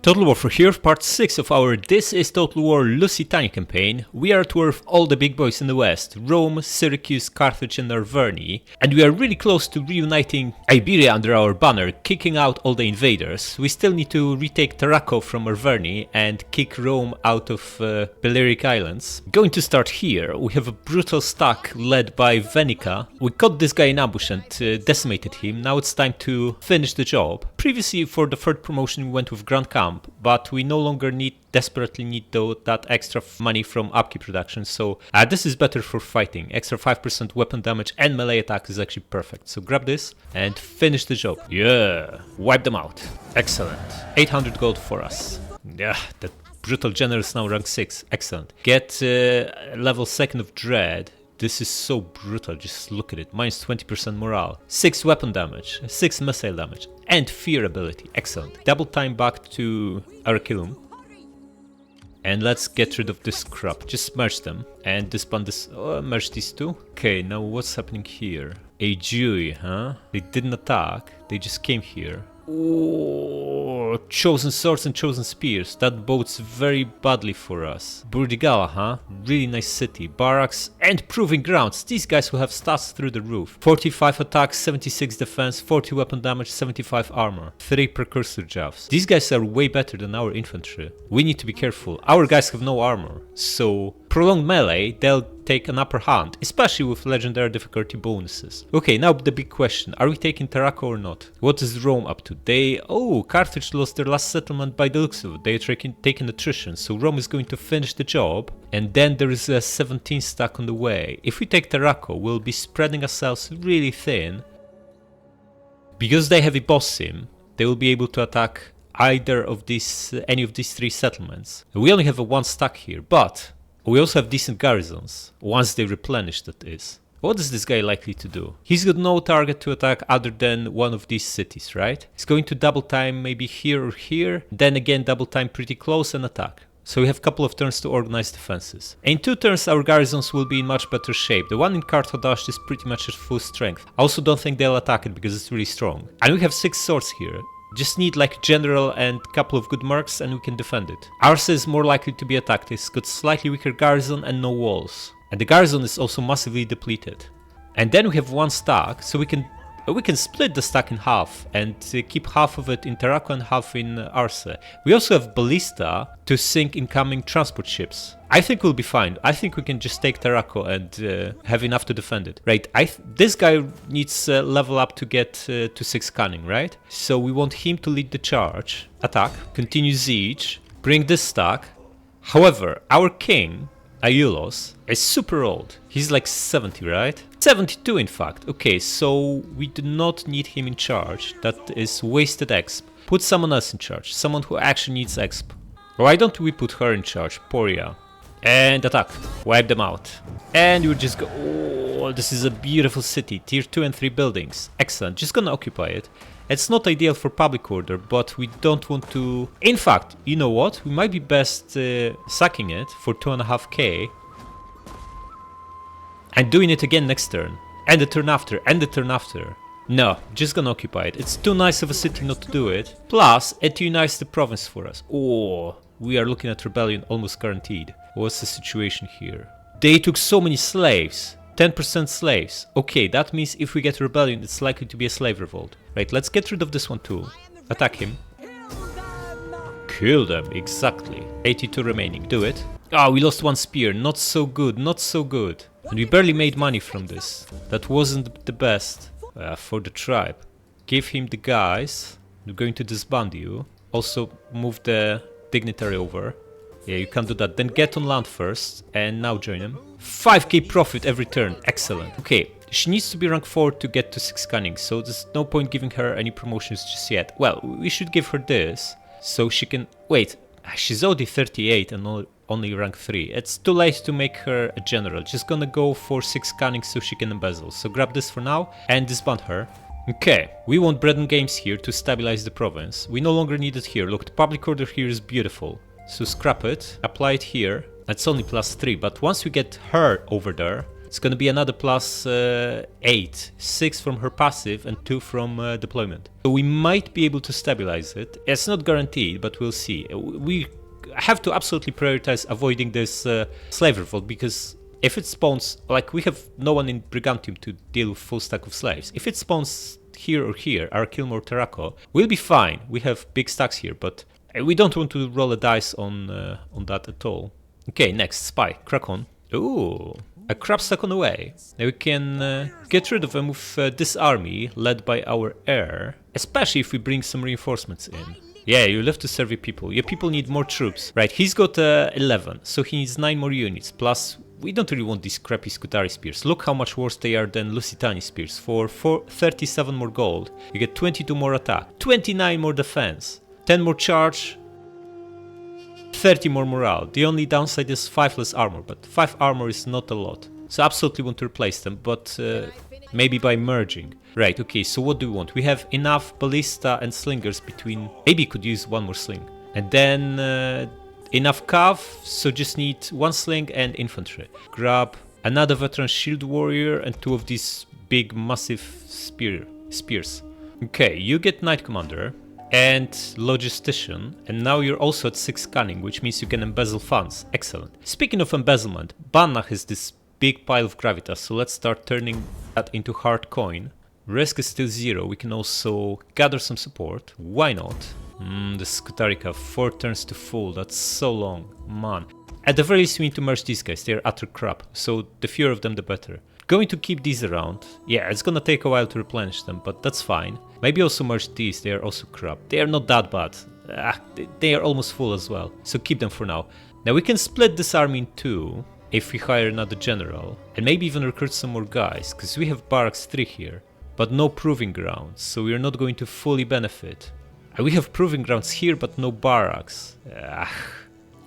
Total War for here, part 6 of our This is Total War Lusitani campaign. We are at war with all the big boys in the west, Rome, Syracuse, Carthage and Arverni, and we are really close to reuniting Iberia under our banner, kicking out all the invaders. We still need to retake Tarraco from Arverni and kick Rome out of Balearic Islands. Going to start here, we have a brutal stack led by Venica. We caught this guy in ambush and decimated him, now it's time to finish the job. Previously for the third promotion we went with Grand Camp, but we no longer desperately need that extra money from upkeep reduction, so this is better for fighting. Extra 5% weapon damage and melee attack is actually perfect. So grab this and finish the job. Yeah, wipe them out. Excellent. 800 gold for us. Yeah, that brutal general is now rank 6. Excellent. Get level 2nd of Dread. This is so brutal, just look at it. Minus 20% morale, 6 weapon damage, 6 missile damage, and fear ability. Excellent. Double time back to Arculum. And let's get rid of this crap. Just merge them and disband this. Merge these two. Okay, now what's happening here? A Jewy, huh? They didn't attack, they just came here. Oh, chosen swords and chosen spears. That bodes very badly for us. Burdigala, huh? Really nice city. Barracks and proving grounds. These guys will have stats through the roof. 45 attack, 76 defense, 40 weapon damage, 75 armor. 3 precursor jabs. These guys are way better than our infantry. We need to be careful. Our guys have no armor, so prolonged melee, they'll take an upper hand, especially with legendary difficulty bonuses. Okay, now the big question, are we taking Tarraco or not? What is Rome up to? Carthage lost their last settlement by the looks of it. They're taking attrition, so Rome is going to finish the job, and then there is a 17 stack on the way. If we take Tarraco, we'll be spreading ourselves really thin. Because they have a boss sim, they will be able to attack either of these, any of these 3 settlements. We only have a 1 stack here, but we also have decent garrisons, once they replenish, that is. What is this guy likely to do? He's got no target to attack other than one of these cities, right? He's going to double time maybe here or here, then again double time pretty close and attack. So we have a couple of turns to organize defenses. In 2 turns our garrisons will be in much better shape. The one in Kartodash is pretty much at full strength. I also don't think they'll attack it because it's really strong. And we have 6 swords here. Just need like general and couple of good mercs and we can defend it. Arse is more likely to be attacked. It's got slightly weaker garrison and no walls. And the garrison is also massively depleted. And then we have 1 stack, so we can split the stack in half and keep half of it in Tarraco and half in Arse. We also have ballista to sink incoming transport ships. I think we'll be fine. I think we can just take Tarraco and have enough to defend it. Right, this guy needs level up to get to 6 cunning, right? So we want him to lead the charge. Attack, continue siege, bring this stack. However, our king, Aiulos, is super old. He's like 70, right? 72 in fact. Okay, so we do not need him in charge. That is wasted exp. Put someone else in charge. Someone who actually needs exp. Why don't we put her in charge? Poria. And attack. Wipe them out. And you just go... Oh, this is a beautiful city. Tier 2 and 3 buildings. Excellent. Just gonna occupy it. It's not ideal for public order, but we don't want to... In fact, you know what? We might be best sacking it for 2.5k. And doing it again next turn. And the turn after, and the turn after. No, just gonna occupy it. It's too nice of a city not to do it. Plus, it unites the province for us. Oh, we are looking at rebellion almost guaranteed. What's the situation here? They took so many slaves. 10% slaves. Okay, that means if we get a rebellion, it's likely to be a slave revolt. Right, let's get rid of this one too. Attack him. Kill them, exactly. 82 remaining, do it. Ah, we lost 1 spear. Not so good, not so good. And we barely made money from this. That wasn't the best for the tribe. Give him the guys. We're going to disband you. Also move the dignitary over. Yeah, you can't do that. Then get on land first and now join him. 5k profit every turn. Excellent. Okay, she needs to be rank 4 to get to 6 cunning, so there's no point giving her any promotions just yet. Well, we should give her this so she can... Wait, she's already 38 and only rank 3. It's too late to make her a general. Just gonna go for 6 cunning so she can embezzle. So grab this for now and disband her. Okay, we want bread and games here to stabilize the province. We no longer need it here. Look, the public order here is beautiful. So scrap it, apply it here. It's only +3, but once we get her over there, It's gonna be another plus 8, 6 from her passive and 2 from deployment. So we might be able to stabilize it. It's not guaranteed, but we'll see. We have to absolutely prioritize avoiding this slave revolt, because if it spawns, like, we have no one in Brigantium to deal with full stack of slaves. If it spawns here or here, our Kilmore Terraco, we'll be fine. We have big stacks here, but we don't want to roll a dice on that at all. Okay, next, spy, crack on. Ooh, a crab stuck on the way. Now we can get rid of them with this army led by our heir, especially if we bring some reinforcements in. Yeah, you live to serve your people. Your people need more troops. Right, he's got 11, so he needs 9 more units. Plus, we don't really want these crappy Scutari spears. Look how much worse they are than Lusitani spears. For 37 more gold, you get 22 more attack, 29 more defense, 10 more charge, 30 more morale. The only downside is 5 less armor, but 5 armor is not a lot. So absolutely want to replace them, but maybe by merging. Right, okay, so what do we want? We have enough ballista and slingers between... Maybe could use one more sling. And then enough carve, so just need 1 sling and infantry. Grab another veteran shield warrior and 2 of these big massive spears. Okay, you get knight commander and logistician, and now you're also at 6 cunning, which means you can embezzle funds. Excellent. Speaking of embezzlement, Banna has this big pile of gravitas, so let's start turning that into hard coin. Risk is still 0. We can also gather some support. Why not? The Scutarica, 4 turns to full. That's so long, man. At the very least, we need to merge these guys. They're utter crap, so the fewer of them the better. Going to keep these around. Yeah, it's gonna take a while to replenish them, but that's fine. Maybe also merge these. They are also crap. They are not that bad. They are almost full as well, so keep them for now. Now we can split this army in 2 if we hire another general, and maybe even recruit some more guys, because we have barracks 3 here, but no proving grounds, so we are not going to fully benefit. We have proving grounds here, but no barracks.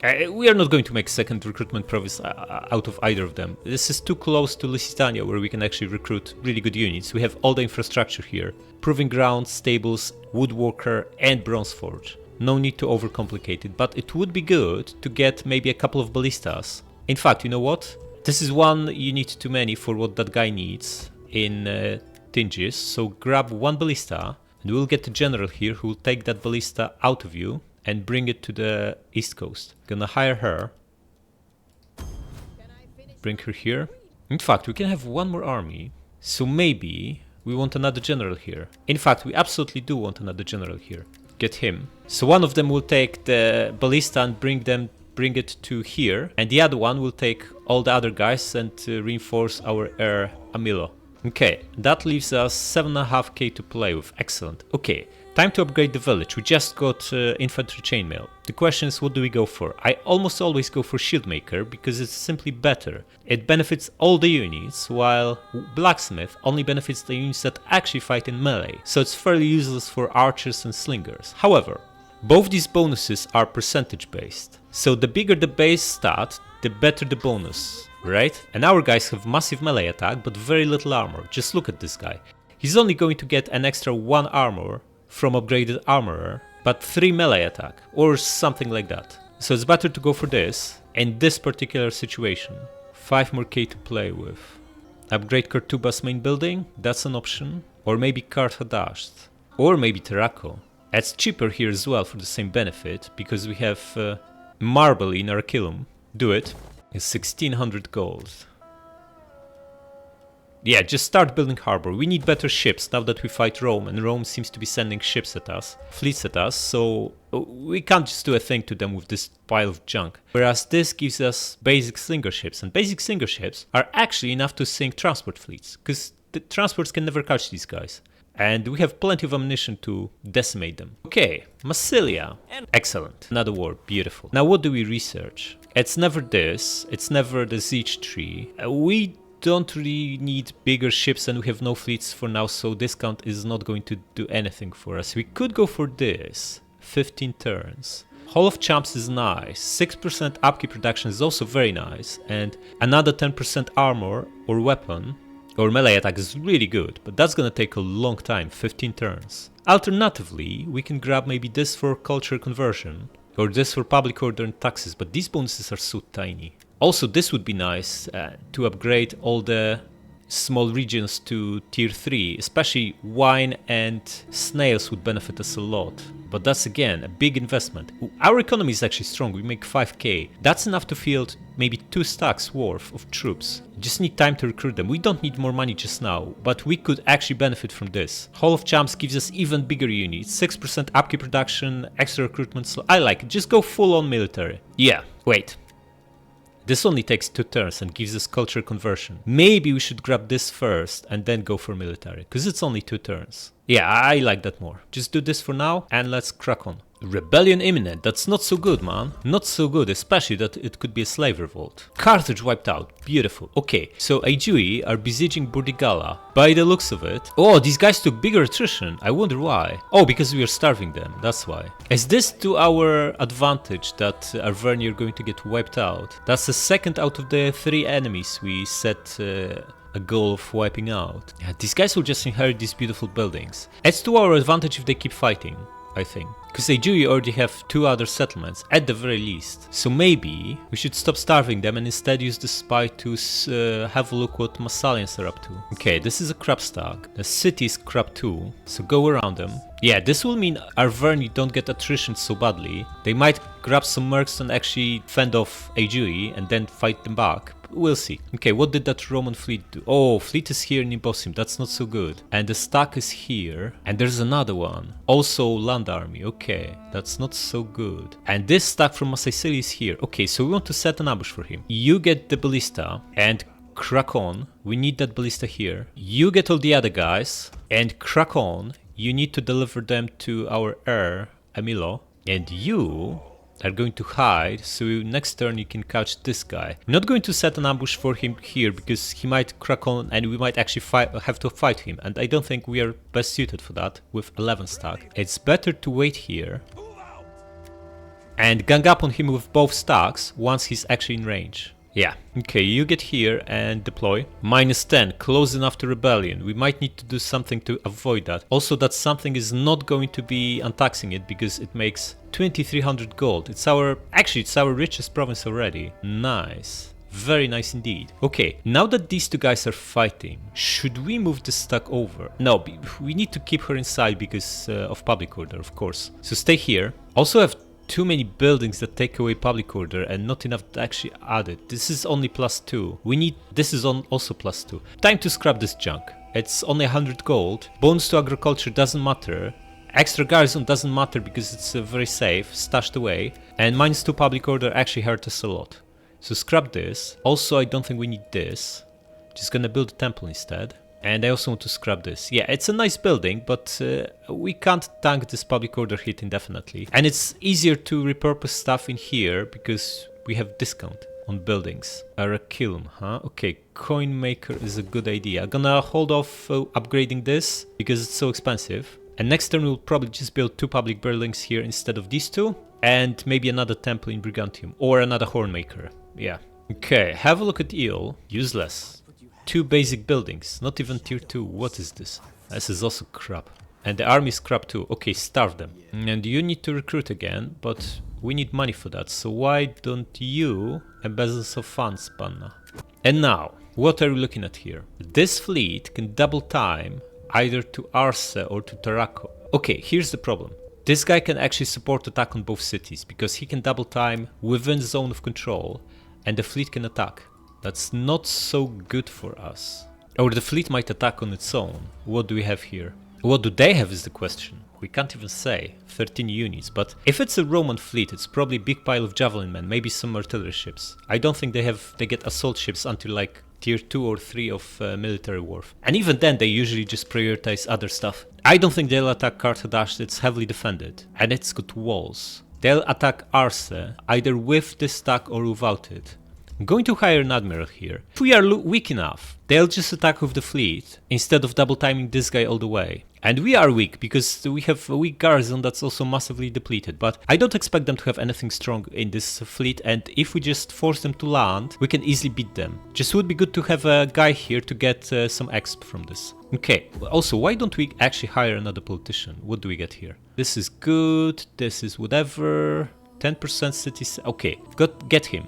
We are not going to make second recruitment province out of either of them. This is too close to Lusitania, where we can actually recruit really good units. We have all the infrastructure here. Proving grounds, stables, woodworker, and bronze forge. No need to overcomplicate it, but it would be good to get maybe a couple of ballistas. In fact, you know what? This is 1 unit too many for what that guy needs in Tingis, so grab 1 ballista, and we'll get a general here who will take that ballista out of you and bring it to the east coast. Gonna hire her. Bring her here. In fact, we can have 1 more army, so maybe we want another general here. In fact, we absolutely do want another general here. Get him. So 1 of them will take the ballista and bring it to here, and the other one will take all the other guys and reinforce our heir Amilo. Okay, that leaves us 7.5k to play with. Excellent. Okay, time to upgrade the village. We just got infantry chainmail. The question is, what do we go for? I almost always go for shieldmaker because it's simply better. It benefits all the units, while blacksmith only benefits the units that actually fight in melee, so it's fairly useless for archers and slingers. However, both these bonuses are percentage based, so the bigger the base stat, the better the bonus, right? And our guys have massive melee attack but very little armor. Just look at this guy. He's only going to get an extra 1 armor from upgraded armorer, but 3 melee attack or something like that. So it's better to go for this in this particular situation. 5 more k to play with. Upgrade Kartuba's main building, that's an option. Or maybe Karthadasht. Or maybe Terraco. It's cheaper here as well for the same benefit, because we have marble in Archilum. Do it. It's 1600 gold. Yeah, just start building harbor. We need better ships now that we fight Rome, and Rome seems to be sending ships at us, fleets at us, so we can't just do a thing to them with this pile of junk. Whereas this gives us basic slinger ships, and basic slinger ships are actually enough to sink transport fleets, because the transports can never catch these guys. And we have plenty of ammunition to decimate them. Okay, Massilia. Excellent. Another war. Beautiful. Now what do we research? It's never this. It's never the siege tree. We don't really need bigger ships and we have no fleets for now, so discount is not going to do anything for us. We could go for this. 15 turns. Hall of Champs is nice. 6% upkeep reduction is also very nice. And another 10% armor or weapon or melee attack is really good, but that's gonna take a long time, 15 turns. Alternatively, we can grab maybe this for culture conversion, or this for public order and taxes, but these bonuses are so tiny. Also, this would be nice to upgrade all the small regions to tier 3, especially wine and snails would benefit us a lot. But that's again a big investment. Our economy is actually strong, we make 5k. That's enough to field maybe 2 stacks worth of troops. Just need time to recruit them. We don't need more money just now, but we could actually benefit from this. Hall of Champs gives us even bigger units, 6% upkeep production, extra recruitment, so I like it. Just go full on military. Yeah, wait. This only takes 2 turns and gives us culture conversion. Maybe we should grab this first and then go for military, because it's only 2 turns. Yeah, I like that more. Just do this for now and let's crack on. Rebellion imminent, that's not so good, man. Not so good, especially that it could be a slave revolt. Carthage wiped out, beautiful. Okay, so Aedui are besieging Burdigala. By the looks of it... Oh, these guys took bigger attrition, I wonder why. Oh, because we are starving them, that's why. Is this to our advantage that Arverni are going to get wiped out? That's the second out of the 3 enemies we set... a goal of wiping out. Yeah, these guys will just inherit these beautiful buildings. It's to our advantage if they keep fighting, I think. Because they do already have 2 other settlements, at the very least. So maybe we should stop starving them and instead use the spy to have a look what Massalians are up to. Okay, this is a crab stack. The city is crab too, so go around them. Yeah, this will mean Arverni don't get attrition so badly. They might grab some mercs and actually fend off Aedui and then fight them back. We'll see. Okay, what did that Roman fleet do? Oh, fleet is here in Nibosim, that's not so good. And the stack is here. And there's another one. Also land army, okay. That's not so good. And this stack from Massaicili is here. Okay, so we want to set an ambush for him. You get the ballista and crack on. We need that ballista here. You get all the other guys and crack on. You need to deliver them to our heir, Emilo. And you... are going to hide, so next turn you can catch this guy. I'm not going to set an ambush for him here because he might crack on and we might actually have to fight him, and I don't think we are best suited for that with 11 stack. It's better to wait here and gang up on him with both stacks once he's actually in range. Yeah, okay, you get here and deploy. -10, close enough to rebellion. We might need to do something to avoid that. Also, that something is not going to be untaxing it because it makes 2300 gold. It's our richest province already. Nice. Very nice indeed. Okay, now that these 2 guys are fighting, should we move the stack over? No, we need to keep her inside because of public order, of course. So stay here. Also have too many buildings that take away public order and not enough to actually add it. This is only +2. We need... this is also +2. Time to scrap this junk. It's only 100 gold. Bonus to agriculture doesn't matter. Extra garrison doesn't matter because it's very safe, stashed away. And -2 public order actually hurt us a lot. So scrap this. Also, I don't think we need this. Just gonna build a temple instead. And I also want to scrap this. Yeah, it's a nice building, but we can't tank this public order hit indefinitely. And it's easier to repurpose stuff in here because we have discount on buildings. Arakilum, huh? Okay, coin maker is a good idea. I'm gonna hold off upgrading this because it's so expensive. And next turn we'll probably just build 2 public buildings here instead of these 2. And maybe another temple in Brigantium or another horn maker. Yeah. Okay, have a look at Eel. Useless. 2 basic buildings, not even tier 2. What is this? This is also crap. And the army is crap too. Okay, starve them. And you need to recruit again, but we need money for that. So why don't you embezzle some funds, Panna? And now, what are we looking at here? This fleet can double time either to Arse or to Tarraco. Okay, here's the problem. This guy can actually support attack on both cities because he can double time within the zone of control and the fleet can attack. That's not so good for us. Or the fleet might attack on its own. What do we have here? What do they have is the question. We can't even say. 13 units, but if it's a Roman fleet, it's probably a big pile of javelin men, maybe some artillery ships. I don't think they get assault ships until like tier 2 or 3 of military warfare. And even then they usually just prioritize other stuff. I don't think they'll attack Carthage, it's heavily defended. And it's got walls. They'll attack Arse, either with this stack or without it. I'm going to hire an admiral here. If we are weak enough, they'll just attack with the fleet instead of double timing this guy all the way. And we are weak because we have a weak garrison that's also massively depleted, but I don't expect them to have anything strong in this fleet, and if we just force them to land, we can easily beat them. Just would be good to have a guy here to get some exp from this. Okay, also why don't we actually hire another politician? What do we get here? This is good, this is whatever, 10% cities, okay, get him.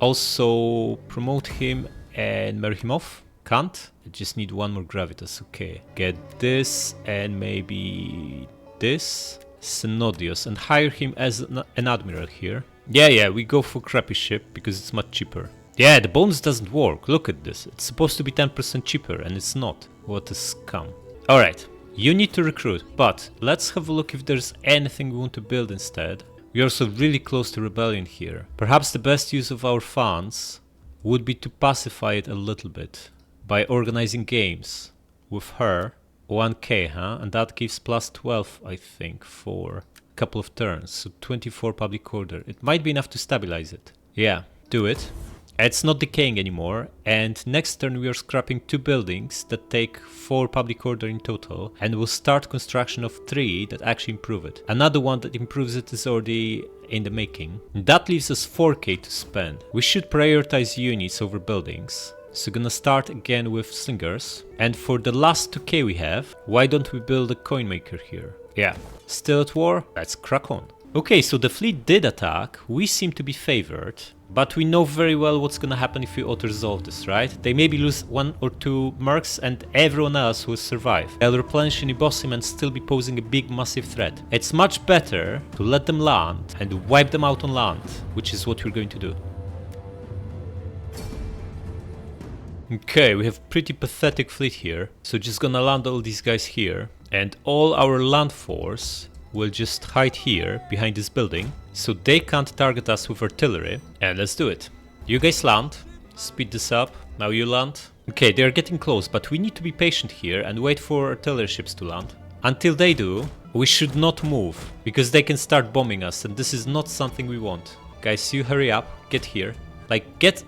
also promote him and marry him off. Can't. I just need one more gravitas. Okay. Get this and maybe this. Synodius, and hire him as an admiral here. Yeah, we go for crappy ship because it's much cheaper. Yeah, the bonus doesn't work. Look at this. It's supposed to be 10% cheaper and it's not. What a scam. Alright, you need to recruit, but let's have a look if there's anything we want to build instead. We're also really close to rebellion here. Perhaps the best use of our funds would be to pacify it a little bit by organizing games with her. 1k, huh? And that gives plus 12, I think, for a couple of turns. So 24 public order. It might be enough to stabilize it. Yeah, do it. It's not decaying anymore. And next turn we are scrapping 2 buildings that take 4 public order in total. And we'll start construction of 3 that actually improve it. Another one that improves it is already in the making. That leaves us 4k to spend. We should prioritize units over buildings. So gonna start again with slingers. And for the last 2k we have, why don't we build a coin maker here? Yeah, still at war? Let's crack on. Okay, so the fleet did attack, we seem to be favored, but we know very well what's gonna happen if we auto-resolve this, right? They maybe lose 1 or 2 mercs and everyone else will survive. They'll replenish any boss him and still be posing a big massive threat. It's much better to let them land and wipe them out on land, which is what we're going to do. Okay, we have pretty pathetic fleet here, so just gonna land all these guys here, and all our land force will just hide here behind this building, so they can't target us with artillery, and let's do it. You guys land, speed this up, now you land. Okay, they are getting close, but we need to be patient here and wait for artillery ships to land. Until they do, we should not move, because they can start bombing us, and this is not something we want. Guys, you hurry up, get here, like get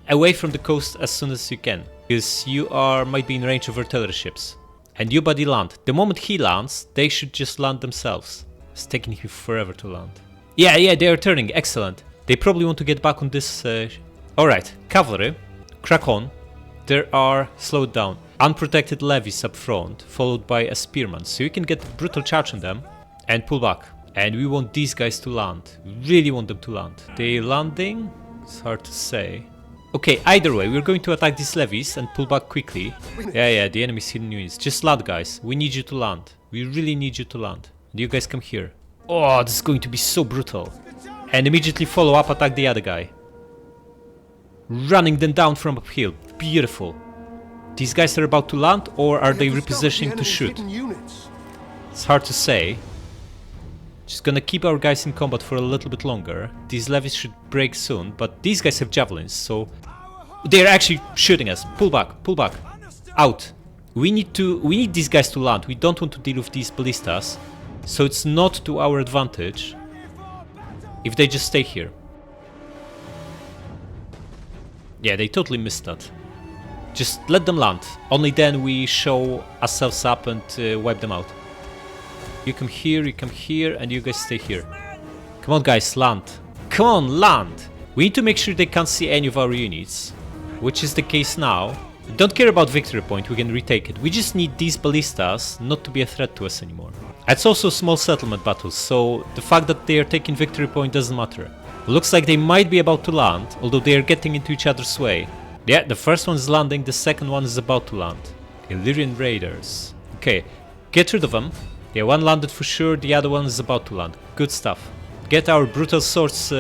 away from the coast as soon as you can, because you might be in range of artillery ships. And you buddy land. The moment he lands, they should just land themselves. It's taking him forever to land. Yeah, they are turning, excellent. They probably want to get back on this... Alright, cavalry, crack on. There are, slow it down, unprotected levies up front, followed by a spearman, so you can get a brutal charge on them and pull back. And we want these guys to land, really want them to land. They landing? It's hard to say. Okay, either way, we're going to attack these levies and pull back quickly. Yeah, the enemy's hidden units. Just land, guys. We need you to land. We really need you to land. And you guys come here. Oh, this is going to be so brutal. And immediately follow up, attack the other guy. Running them down from uphill. Beautiful. These guys are about to land, or are they repositioning to shoot? It's hard to say. Just gonna keep our guys in combat for a little bit longer. These levies should break soon, but these guys have javelins, so they're actually shooting us. Pull back, out. We need these guys to land. We don't want to deal with these ballistas, so it's not to our advantage if they just stay here. Yeah, they totally missed that. Just let them land. Only then we show ourselves up and wipe them out. You come here, and you guys stay here. Come on, guys, land. Come on, land! We need to make sure they can't see any of our units, which is the case now. Don't care about victory point, we can retake it. We just need these ballistas not to be a threat to us anymore. It's also a small settlement battle, so the fact that they are taking victory point doesn't matter. Looks like they might be about to land, although they are getting into each other's way. Yeah, the first one is landing, the second one is about to land. Illyrian Raiders. Okay, get rid of them. Yeah, one landed for sure, the other one is about to land. Good stuff. Get our brutal swords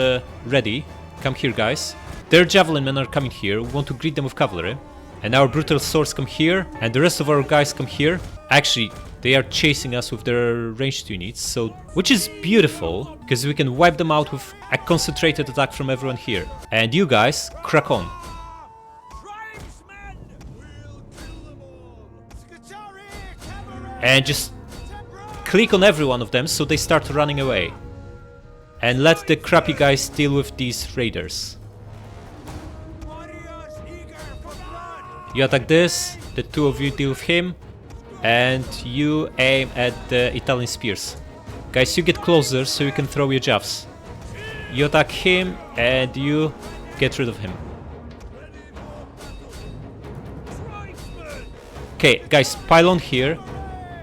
ready. Come here, guys. Their javelin men are coming here. We want to greet them with cavalry. And our brutal swords come here, and the rest of our guys come here. Actually, they are chasing us with their ranged units, so which is beautiful, because we can wipe them out with a concentrated attack from everyone here. And you guys, crack on. And just click on every one of them so they start running away. And let the crappy guys deal with these raiders. You attack this, the two of you deal with him, and you aim at the Italian spears. Guys, you get closer so you can throw your javes. You attack him and you get rid of him. Okay, guys, pile on here.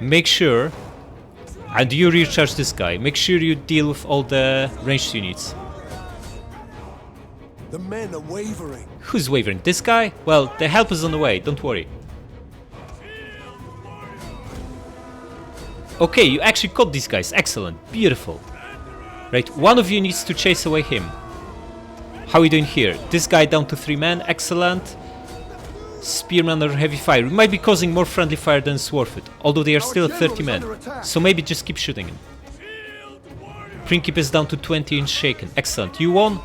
Make sure, and you recharge this guy. Make sure you deal with all the ranged units. The men are wavering. Who's wavering? This guy? Well, the help is on the way, don't worry. Okay, you actually caught these guys. Excellent. Beautiful. Right, one of you needs to chase away him. How are we doing here? This guy down to 3 men. Excellent. Spearmen are heavy fire. We might be causing more friendly fire than it's worth it. Although they are still at 30 men. So maybe just keep shooting him. Prinkeep is down to 20 and shaken. Excellent. You won.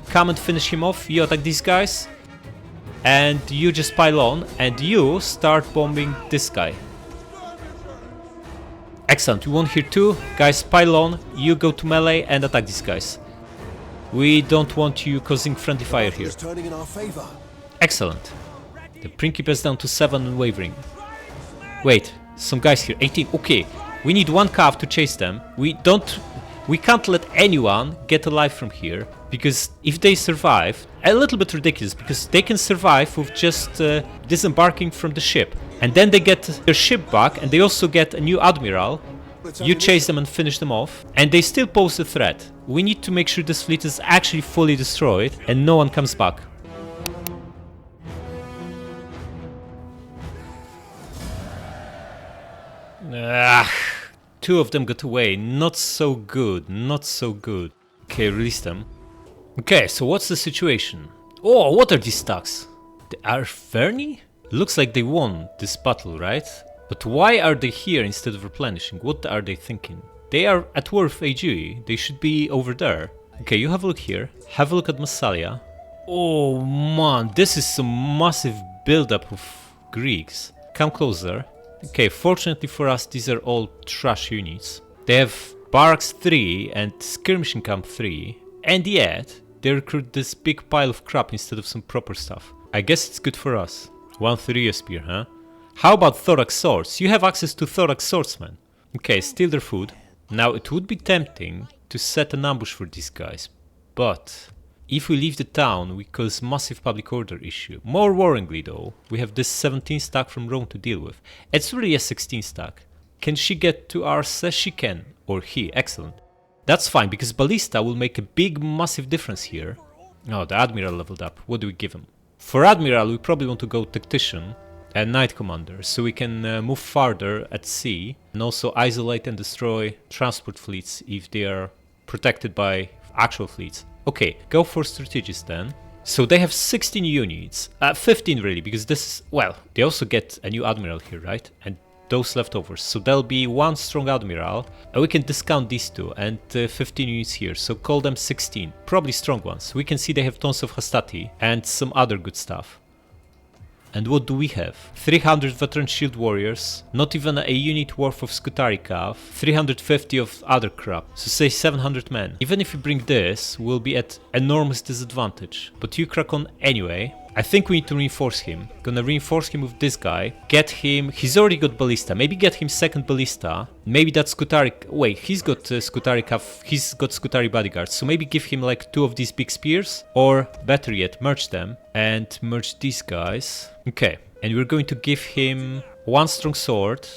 Come and finish him off. You attack these guys. And you just pile on. And you start bombing this guy. Excellent. You won here too. Guys, pile on. You go to melee and attack these guys. We don't want you causing friendly fire here. Excellent. The Prinkeep is down to 7 and wavering. Wait, some guys here. 18. Okay. We need 1 cav to chase them. We can't let anyone get alive from here, because if they survive, a little bit ridiculous, because they can survive with just disembarking from the ship, and then they get their ship back, and they also get a new admiral. You chase them and finish them off, and they still pose a threat. We need to make sure this fleet is actually fully destroyed and no one comes back. Two of them got away. Not so good, not so good. Okay, release them. Okay, so what's the situation? Oh, what are these stacks? The Arse? Looks like they won this battle, right? But why are they here instead of replenishing? What are they thinking? They are at war with AG. They should be over there. Okay, you have a look here. Have a look at Massalia. Oh man, this is some massive build-up of Greeks. Come closer. Okay, fortunately for us, these are all trash units. They have Barracks 3 and Skirmishing Camp 3. And yet, they recruit this big pile of crap instead of some proper stuff. I guess it's good for us. 1 Thuria spear, huh? How about Thorax swords? You have access to Thorax swordsmen. Okay, steal their food. Now, it would be tempting to set an ambush for these guys. But if we leave the town, we cause massive public order issue. More worryingly though, we have this 17 stack from Rome to deal with. It's really a 16 stack. Can she get to Arse? She can. Or he. Excellent. That's fine, because Ballista will make a big massive difference here. Oh, the Admiral leveled up. What do we give him? For Admiral, we probably want to go Tactician and Knight Commander, so we can move farther at sea and also isolate and destroy transport fleets if they are protected by actual fleets. Okay, go for Strategist then. So they have 16 units, 15 really, because this is, well, they also get a new Admiral here, right? And those leftovers, so there'll be 1 strong Admiral, and we can discount these 2, and 15 units here, so call them 16, probably strong ones. We can see they have tons of Hastati and some other good stuff. And what do we have? 300 veteran shield warriors, not even a unit worth of Scutari Cav, 350 of other crap, so say 700 men. Even if we bring this, we'll be at enormous disadvantage. But you crack on anyway. I think we need to reinforce him. Gonna reinforce him with this guy. Get him, he's already got Ballista, maybe get him second Ballista. Maybe that's Scutari, wait, he's got Scutari Cav, he's got Scutari bodyguards. So maybe give him like 2 of these big spears, or better yet, merge them and merge these guys. Okay, and we're going to give him 1 strong sword,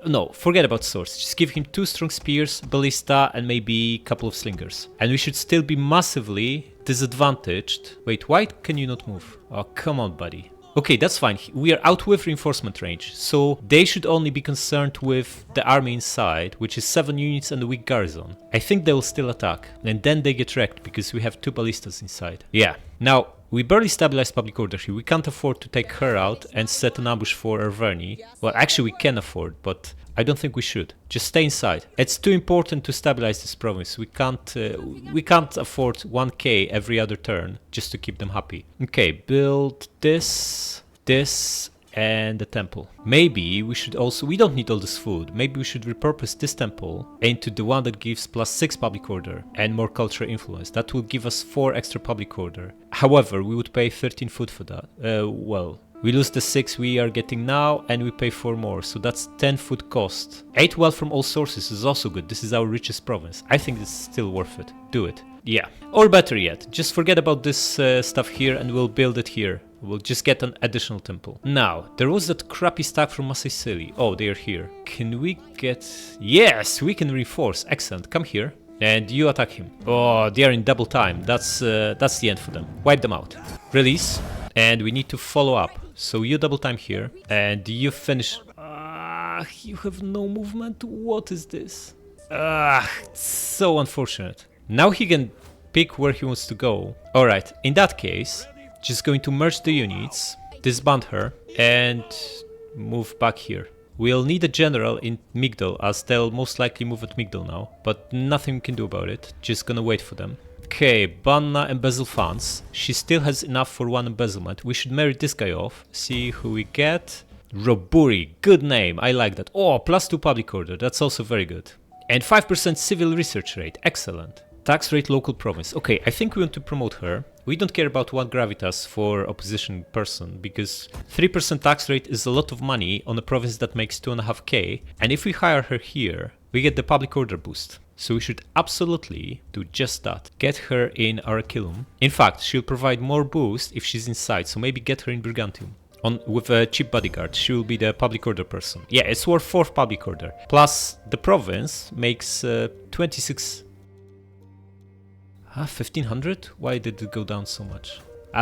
no, forget about swords, just give him 2 strong spears, ballista, and maybe a couple of slingers. And we should still be massively disadvantaged. Wait, why can you not move? Oh, come on, buddy. Okay, that's fine. We are out with reinforcement range, so they should only be concerned with the army inside, which is 7 units and a weak garrison. I think they will still attack, and then they get wrecked because we have 2 ballistas inside. Yeah, now, we barely stabilized public order here. We can't afford to take her out and set an ambush for Arverni. Well, actually we can afford, but I don't think we should. Just stay inside. It's too important to stabilize this province. We can't afford 1k every other turn just to keep them happy. Okay, build this, and the temple. Maybe we should also, we don't need all this food, maybe we should repurpose this temple into the one that gives +6 public order and more cultural influence. That will give us 4 extra public order. However, we would pay 13 food for that. Well, we lose the 6 we are getting now and we pay 4 more, so that's 10 food cost. 8 wealth from all sources is also good. This is our richest province. I think it's still worth it. Do it. Yeah. Or better yet, just forget about this stuff here and we'll build it here. We'll just get an additional temple. Now, there was that crappy stack from Massicili. Oh, they are here. Can we get... Yes, we can reinforce. Excellent. Come here. And you attack him. Oh, they are in double time. That's the end for them. Wipe them out. Release. And we need to follow up. So you double time here. And you finish. You have no movement. What is this? So unfortunate. Now he can pick where he wants to go. Alright, in that case, just going to merge the units, disband her, and move back here. We'll need a general in Migdal, as they'll most likely move at Migdal now, but nothing we can do about it. Just gonna wait for them. Okay, Banna embezzle funds. She still has enough for one embezzlement. We should marry this guy off. See who we get. Roburi, good name, I like that. Oh, +2 public order, that's also very good. And 5% civil research rate, excellent. Tax rate local province. Okay, I think we want to promote her. We don't care about 1 gravitas for opposition person, because 3% tax rate is a lot of money on a province that makes 2.5k, and if we hire her here, we get the public order boost. So we should absolutely do just that. Get her in Araculum. In fact, she'll provide more boost if she's inside, so maybe get her in Brigantium. With a cheap bodyguard, she will be the public order person. Yeah, it's worth 4 public order. Plus, the province makes 26... 1500? Why did it go down so much?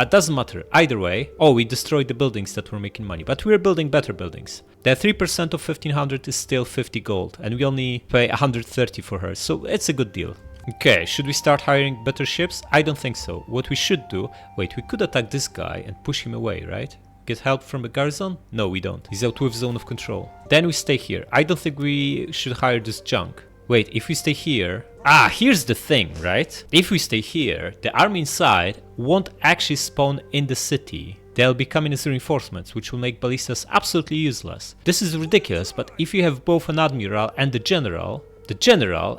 Doesn't matter. Either way. Oh, we destroyed the buildings that were making money, but we're building better buildings. The 3% of 1500 is still 50 gold, and we only pay 130 for her, so it's a good deal. Okay, should we start hiring better ships? I don't think so. What we should do... Wait, we could attack this guy and push him away, right? Get help from a garrison? No, we don't. He's out with zone of control. Then we stay here. I don't think we should hire this junk. Wait, if we stay here... here's the thing, right? If we stay here, the army inside won't actually spawn in the city. They'll be coming as reinforcements, which will make ballistas absolutely useless. This is ridiculous, but if you have both an admiral and the general,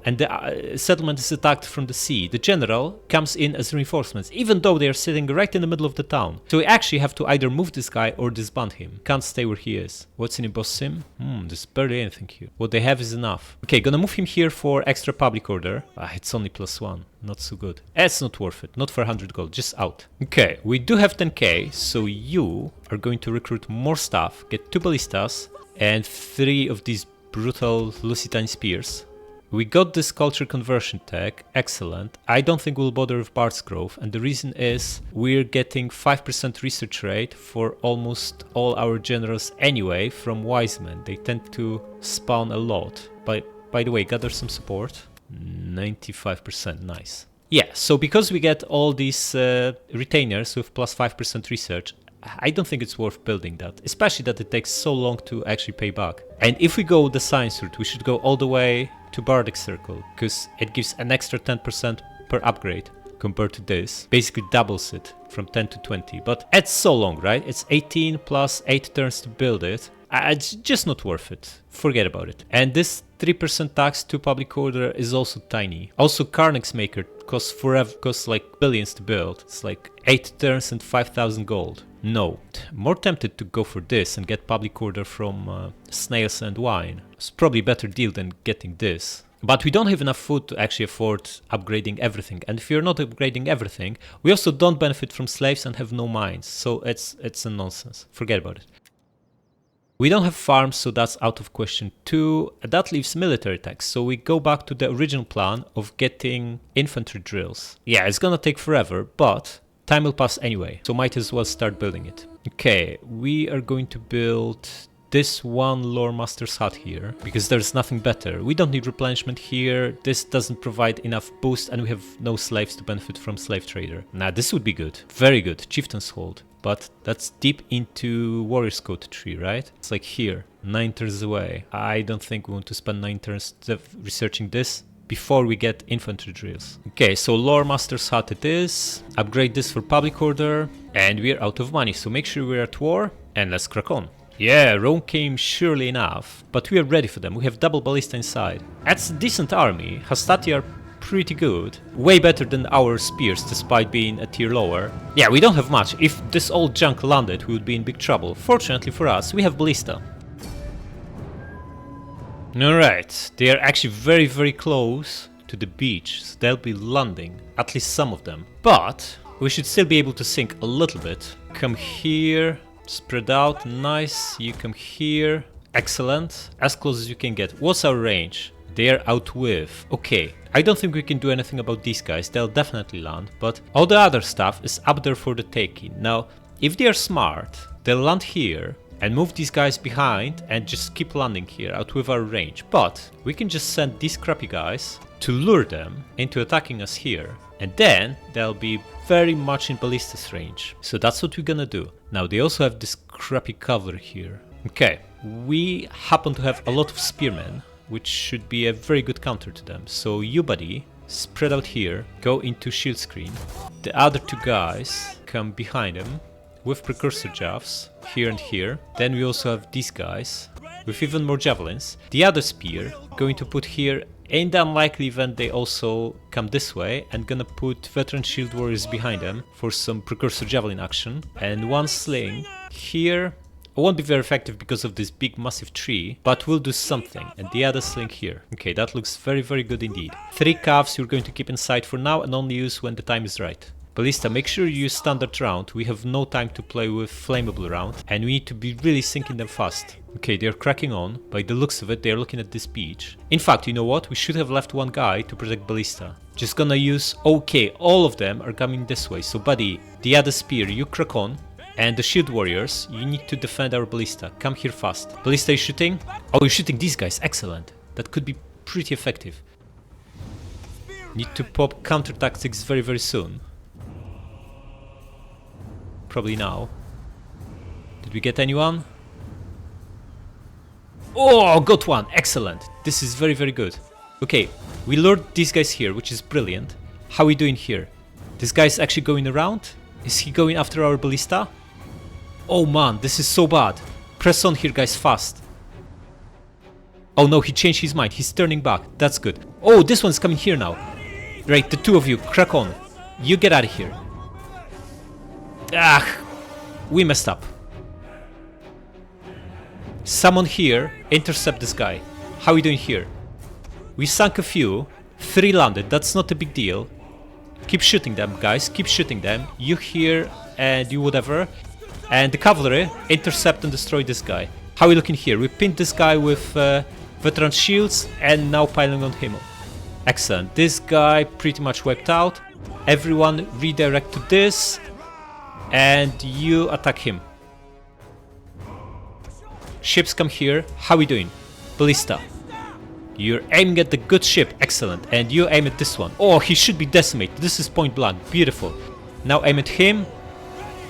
and the settlement is attacked from the sea, the general comes in as reinforcements, even though they are sitting right in the middle of the town. So we actually have to either move this guy or disband him. Can't stay where he is. What's in a boss sim? There's barely anything here. What they have is enough. Okay, gonna move him here for extra public order. It's only +1. Not so good. It's not worth it. Not for 100 gold. Just out. Okay, we do have 10k, so you are going to recruit more staff, get 2 ballistas, and 3 of these brutal Lusitani spears. We got this culture conversion tech, excellent. I don't think we'll bother with Bard's Grove, and the reason is we're getting 5% research rate for almost all our generals anyway from wise men. They tend to spawn a lot. By the way, gather some support. 95%, nice. Yeah, so because we get all these retainers with +5% research, I don't think it's worth building that, especially that it takes so long to actually pay back. And if we go the science route, we should go all the way to Bardic Circle, because it gives an extra 10% per upgrade compared to this. Basically doubles it from 10 to 20, but it's so long, right? It's 18 plus 8 turns to build it. It's just not worth it. Forget about it. And this 3% tax to public order is also tiny. Also, Carnex Maker costs like billions to build. It's like 8 turns and 5,000 gold. No. More tempted to go for this and get public order from snails and wine. It's probably a better deal than getting this. But we don't have enough food to actually afford upgrading everything. And if you're not upgrading everything, we also don't benefit from slaves and have no mines. So it's a nonsense. Forget about it. We don't have farms, so that's out of question too. That leaves military tax, so we go back to the original plan of getting infantry drills. Yeah, it's gonna take forever, but time will pass anyway, so might as well start building it. Okay, we are going to build this one lore master's hut here, because there's nothing better. We don't need replenishment here, this doesn't provide enough boost, and we have no slaves to benefit from slave trader. Nah, this would be good. Very good. Chieftain's Hold. But that's deep into Warrior's Code tree, right? It's like here, 9 turns away. I don't think we want to spend 9 turns researching this before we get infantry drills. Okay, so Lore Master's Hut it is. Upgrade this for public order. And we're out of money, so make sure we're at war. And let's crack on. Yeah, Rome came surely enough, but we are ready for them. We have double ballista inside. That's a decent army. Hastati are pretty good. Way better than our spears, despite being a tier lower. Yeah, we don't have much. If this old junk landed, we would be in big trouble. Fortunately for us, we have ballista. Alright, they are actually very, very close to the beach, so they'll be landing. At least some of them. But we should still be able to sink a little bit. Come here, spread out, nice. You come here, excellent. As close as you can get. What's our range? They are out with. Okay, I don't think we can do anything about these guys, they'll definitely land, but all the other stuff is up there for the taking. Now, if they are smart, they'll land here and move these guys behind and just keep landing here out with our range. But we can just send these crappy guys to lure them into attacking us here, and then they'll be very much in ballista's range. So that's what we're gonna do. Now they also have this crappy cavalry here. Okay, we happen to have a lot of spearmen, which should be a very good counter to them. So you, buddy, spread out here, go into shield screen. The other two guys come behind him with precursor javelins here and here. Then we also have these guys with even more javelins. The other spear going to put here. In the unlikely event they also come this way, and gonna put veteran shield warriors behind them for some precursor javelin action. And one sling here. It won't be very effective because of this big massive tree, but we'll do something. And the other sling here. Okay, that looks very, very good indeed. 3 calves you're going to keep in sight for now and only use when the time is right. Ballista, make sure you use standard round. We have no time to play with flammable round, and we need to be really sinking them fast. Okay, they're cracking on. By the looks of it, they're looking at this beach. In fact, you know what? We should have left one guy to protect Ballista. Just gonna use... Okay, all of them are coming this way. So buddy, the other spear, you crack on. And the shield warriors, you need to defend our Ballista. Come here fast. Ballista is shooting. Oh, you're shooting these guys. Excellent. That could be pretty effective. Need to pop counter tactics very, very soon. Probably now. Did we get anyone? Oh, got one. Excellent. This is very, very good. Okay, we lured these guys here, which is brilliant. How are we doing here? This guy's actually going around? Is he going after our Ballista? Oh man, this is so bad. Press on here, guys, fast. Oh no, he changed his mind. He's turning back. That's good. Oh, this one's coming here now. Right, the two of you, crack on. You get out of here. Ah, we messed up. Someone here, intercept this guy. How are we doing here? We sunk a few. 3 landed, that's not a big deal. Keep shooting them, guys, keep shooting them. You here and you whatever. And the cavalry, intercept and destroy this guy. How are we looking here? We pinned this guy with veteran shields and now piling on him. Excellent. This guy pretty much wiped out. Everyone redirect to this. And you attack him. Ships come here. How are we doing? Ballista. You're aiming at the good ship. Excellent. And you aim at this one. Oh, he should be decimated. This is point blank. Beautiful. Now aim at him.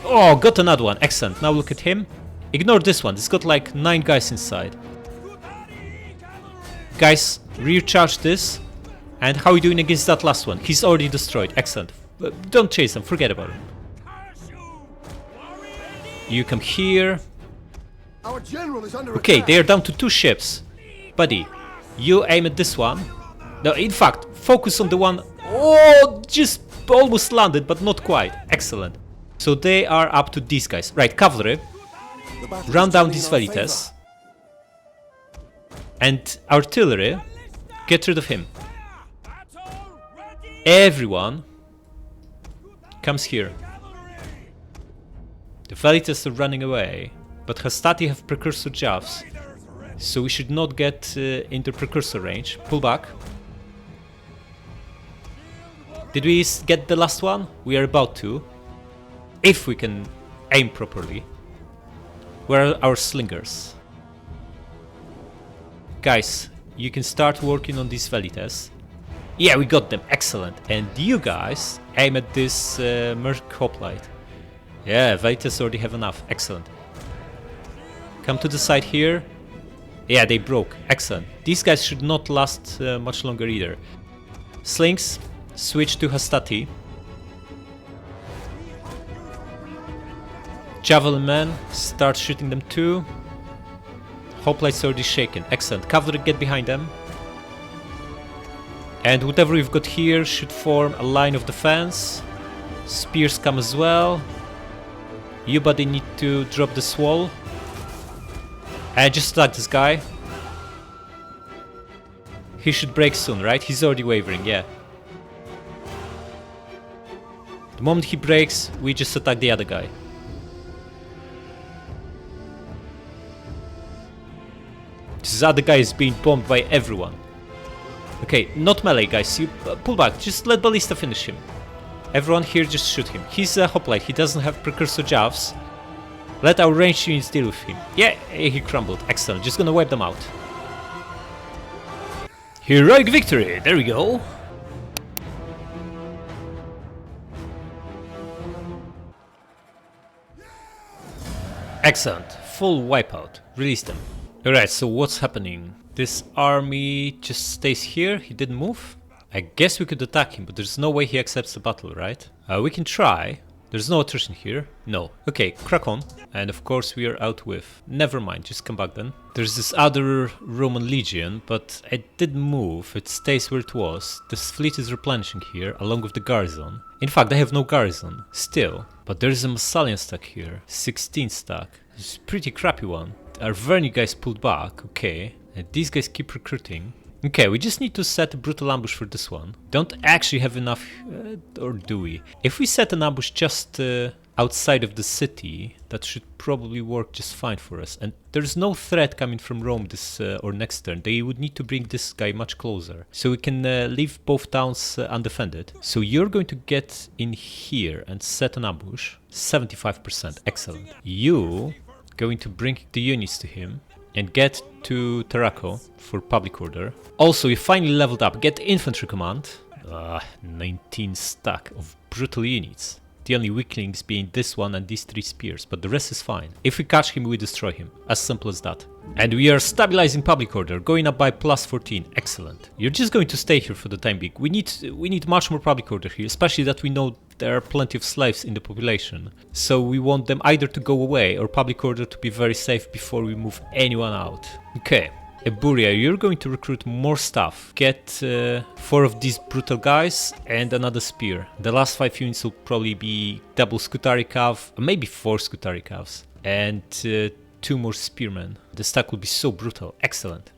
Oh, got another one. Excellent. Now look at him. Ignore this one. It's got like 9 guys inside. Guys, recharge this. And how are we doing against that last one? He's already destroyed. Excellent. Don't chase him. Forget about him. You come here. Our general is under Okay, attack. they are down to 2 ships. Buddy, you aim at this one. No, in fact, focus on the one... Oh, just almost landed, but not quite. Excellent. So they are up to these guys. Right, cavalry. Run down these velites. And artillery. Get rid of him. Everyone comes here. The velites are running away. But Hastati have precursor javs. So we should not get into precursor range. Pull back. Did we get the last one? We are about to. If we can aim properly. Where are our slingers? Guys, you can start working on these velites. Yeah, we got them. Excellent. And you guys aim at this Merc Hoplite. Yeah, velites already have enough. Excellent. Come to the side here. Yeah, they broke. Excellent. These guys should not last much longer either. Slings, switch to Hastati. Javelin men, start shooting them too. Hoplites already shaken. Excellent. Cavalry, get behind them. And whatever we've got here should form a line of defense. Spears come as well. You buddy need to drop this wall. And just attack this guy. He should break soon, right? He's already wavering, yeah. The moment he breaks, we just attack the other guy. This other guy is being bombed by everyone. Okay, not melee, guys. You pull back. Just let Ballista finish him. Everyone here, just shoot him. He's a hoplite. He doesn't have precursor jabs. Let our ranged units deal with him. Yeah, he crumbled. Excellent. Just gonna wipe them out. Heroic victory. There we go. Excellent. Full wipeout. Release them. Alright, so what's happening? This army just stays here. He didn't move. I guess we could attack him, but there's no way he accepts the battle, right? We can try. There's no attrition here. No. Okay, crack on. And of course we are out with... Never mind, just come back then. There's this other Roman legion, but it didn't move. It stays where it was. This fleet is replenishing here, along with the garrison. In fact, I have no garrison. Still. But there's a Massalian stack here. 16 stack. It's a pretty crappy one. Our Verni guys pulled back. Okay. And these guys keep recruiting. Okay, we just need to set a brutal ambush for this one. Don't actually have enough, or do we? If we set an ambush just outside of the city, that should probably work just fine for us. And there's no threat coming from Rome this or next turn. They would need to bring this guy much closer. So we can leave both towns undefended. So you're going to get in here and set an ambush. 75%, excellent. You going to bring the units to him. And get to Tarraco for public order. Also, you finally leveled up. Get infantry command. 19 stack of brutal units. The only weaklings being this one and these 3 spears, but the rest is fine. If we catch him, we destroy him. As simple as that. And we are stabilizing public order, going up by plus 14. Excellent. You're just going to stay here for the time being. We need much more public order here, especially that we know there are plenty of slaves in the population. So we want them either to go away or public order to be very safe before we move anyone out. Okay. Eburia, you're going to recruit more staff. Get 4 of these brutal guys and another spear. The last 5 units will probably be double Scutari Cav, maybe 4 Scutari Cavs, and 2 more spearmen. The stack will be so brutal. Excellent.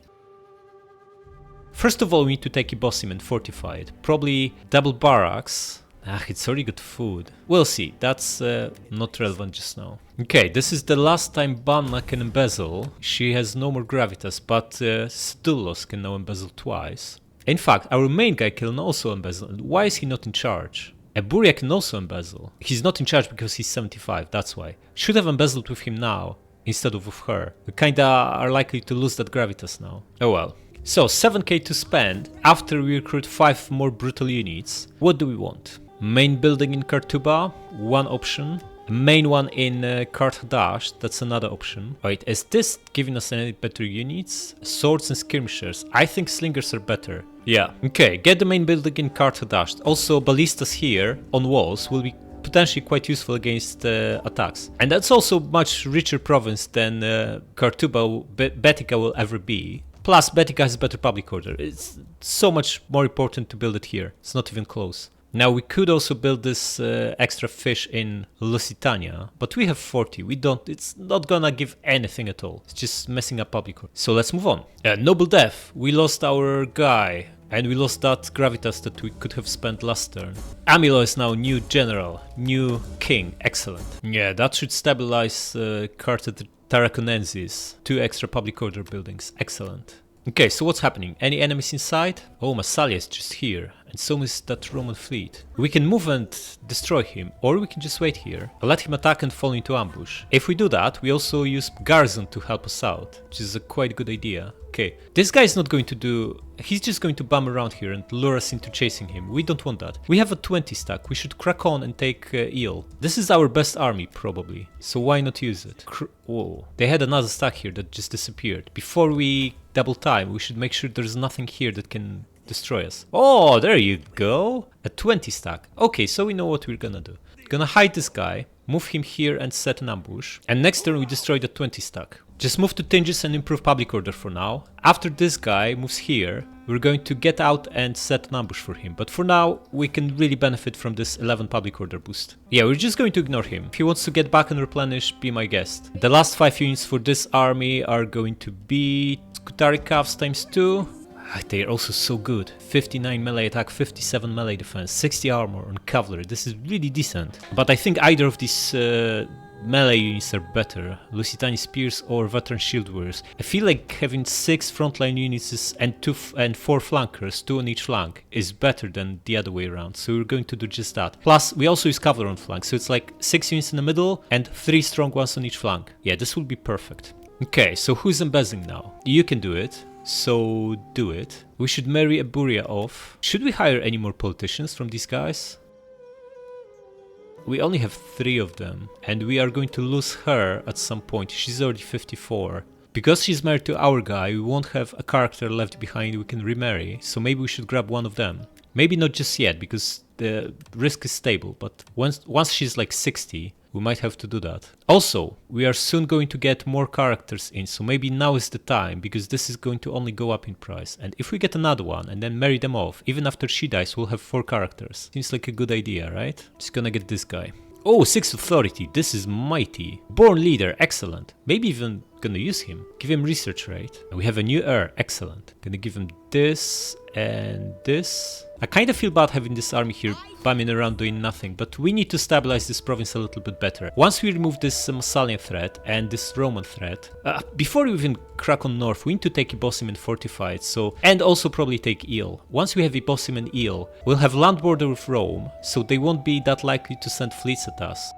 First of all, we need to take Ibosim and fortify it. Probably double barracks. It's already got food. We'll see. That's not relevant just now. Okay, this is the last time Banna can embezzle. She has no more gravitas, but Stullos can now embezzle twice. In fact, our main guy can also embezzle. Why is he not in charge? Eburia can also embezzle. He's not in charge because he's 75, that's why. Should have embezzled with him now, instead of with her. We kinda are likely to lose that gravitas now. Oh well. So, 7k to spend. After we recruit 5 more brutal units, what do we want? Main building in Kartuba, one option. Main one in Karthadash, that's another option. Wait, is this giving us any better units? Swords and skirmishers. I think slingers are better. Yeah. Okay, get the main building in Karthadash. Also, ballistas here on walls will be potentially quite useful against attacks. And that's also much richer province than Kartuba, Betica will ever be. Plus, Betica has better public order. It's so much more important to build it here. It's not even close. Now we could also build this extra fish in Lusitania, but we have 40. We don't. It's not gonna give anything at all. It's just messing up public order. So let's move on. Noble death. We lost our guy. And we lost that gravitas that we could have spent last turn. Amilo is now new general, new king. Excellent. Yeah, that should stabilize Carthage Tarraconensis. 2 extra public order buildings. Excellent. Okay, so what's happening? Any enemies inside? Oh, Massalia is just here. And so is that Roman fleet. We can move and destroy him, or we can just wait here. Let him attack and fall into ambush. If we do that, we also use Garrison to help us out, which is a quite good idea. Okay, this guy is not going to do... He's just going to bum around here and lure us into chasing him. We don't want that. We have a 20 stack. We should crack on and take Eel. This is our best army, probably. So why not use it? Whoa. They had another stack here that just disappeared. Before we double time, we should make sure there's nothing here that can destroy us. Oh, there you go. A 20 stack. Okay, so we know what we're gonna do. Gonna hide this guy, move him here and set an ambush. And next turn we destroy the 20 stack. Just move to Tinges and improve public order for now. After this guy moves here, we're going to get out and set an ambush for him. But for now, we can really benefit from this 11 public order boost. Yeah, we're just going to ignore him. If he wants to get back and replenish, be my guest. The last 5 units for this army are going to be Skutari Cavs times 2. They're also so good. 59 melee attack, 57 melee defense, 60 armor on cavalry. This is really decent. But I think either of these melee units are better. Lusitani spears or veteran shield wearers. I feel like having 6 frontline units and 4 flankers, 2 on each flank, is better than the other way around. So we're going to do just that. Plus, we also use cavalry on flank. So it's like 6 units in the middle and 3 strong ones on each flank. Yeah, this will be perfect. Okay, so who's embezzling now? You can do it. So do it. We should marry Aburia off. Should we hire any more politicians from these guys? We only have 3 of them, and we are going to lose her at some point. She's already 54. Because she's married to our guy, we won't have a character left behind we can remarry, so maybe we should grab one of them. Maybe not just yet, because the risk is stable, but once she's like 60, we might have to do that. Also, we are soon going to get more characters in, so maybe now is the time, because this is going to only go up in price. And if we get another one and then marry them off, even after she dies, we'll have 4 characters. Seems like a good idea, right? Just gonna get this guy. Oh, 6 authority, this is mighty. Born leader, excellent. Maybe even gonna use him. Give him research rate. We have a new heir, excellent. Gonna give him this and this. I kind of feel bad having this army here bumming around doing nothing, but we need to stabilize this province a little bit better. Once we remove this Massalian threat and this Roman threat, before we even crack on north, we need to take Ibosim and fortify it, and also probably take Eel. Once we have Ibosim and Eel, we'll have land border with Rome, so they won't be that likely to send fleets at us.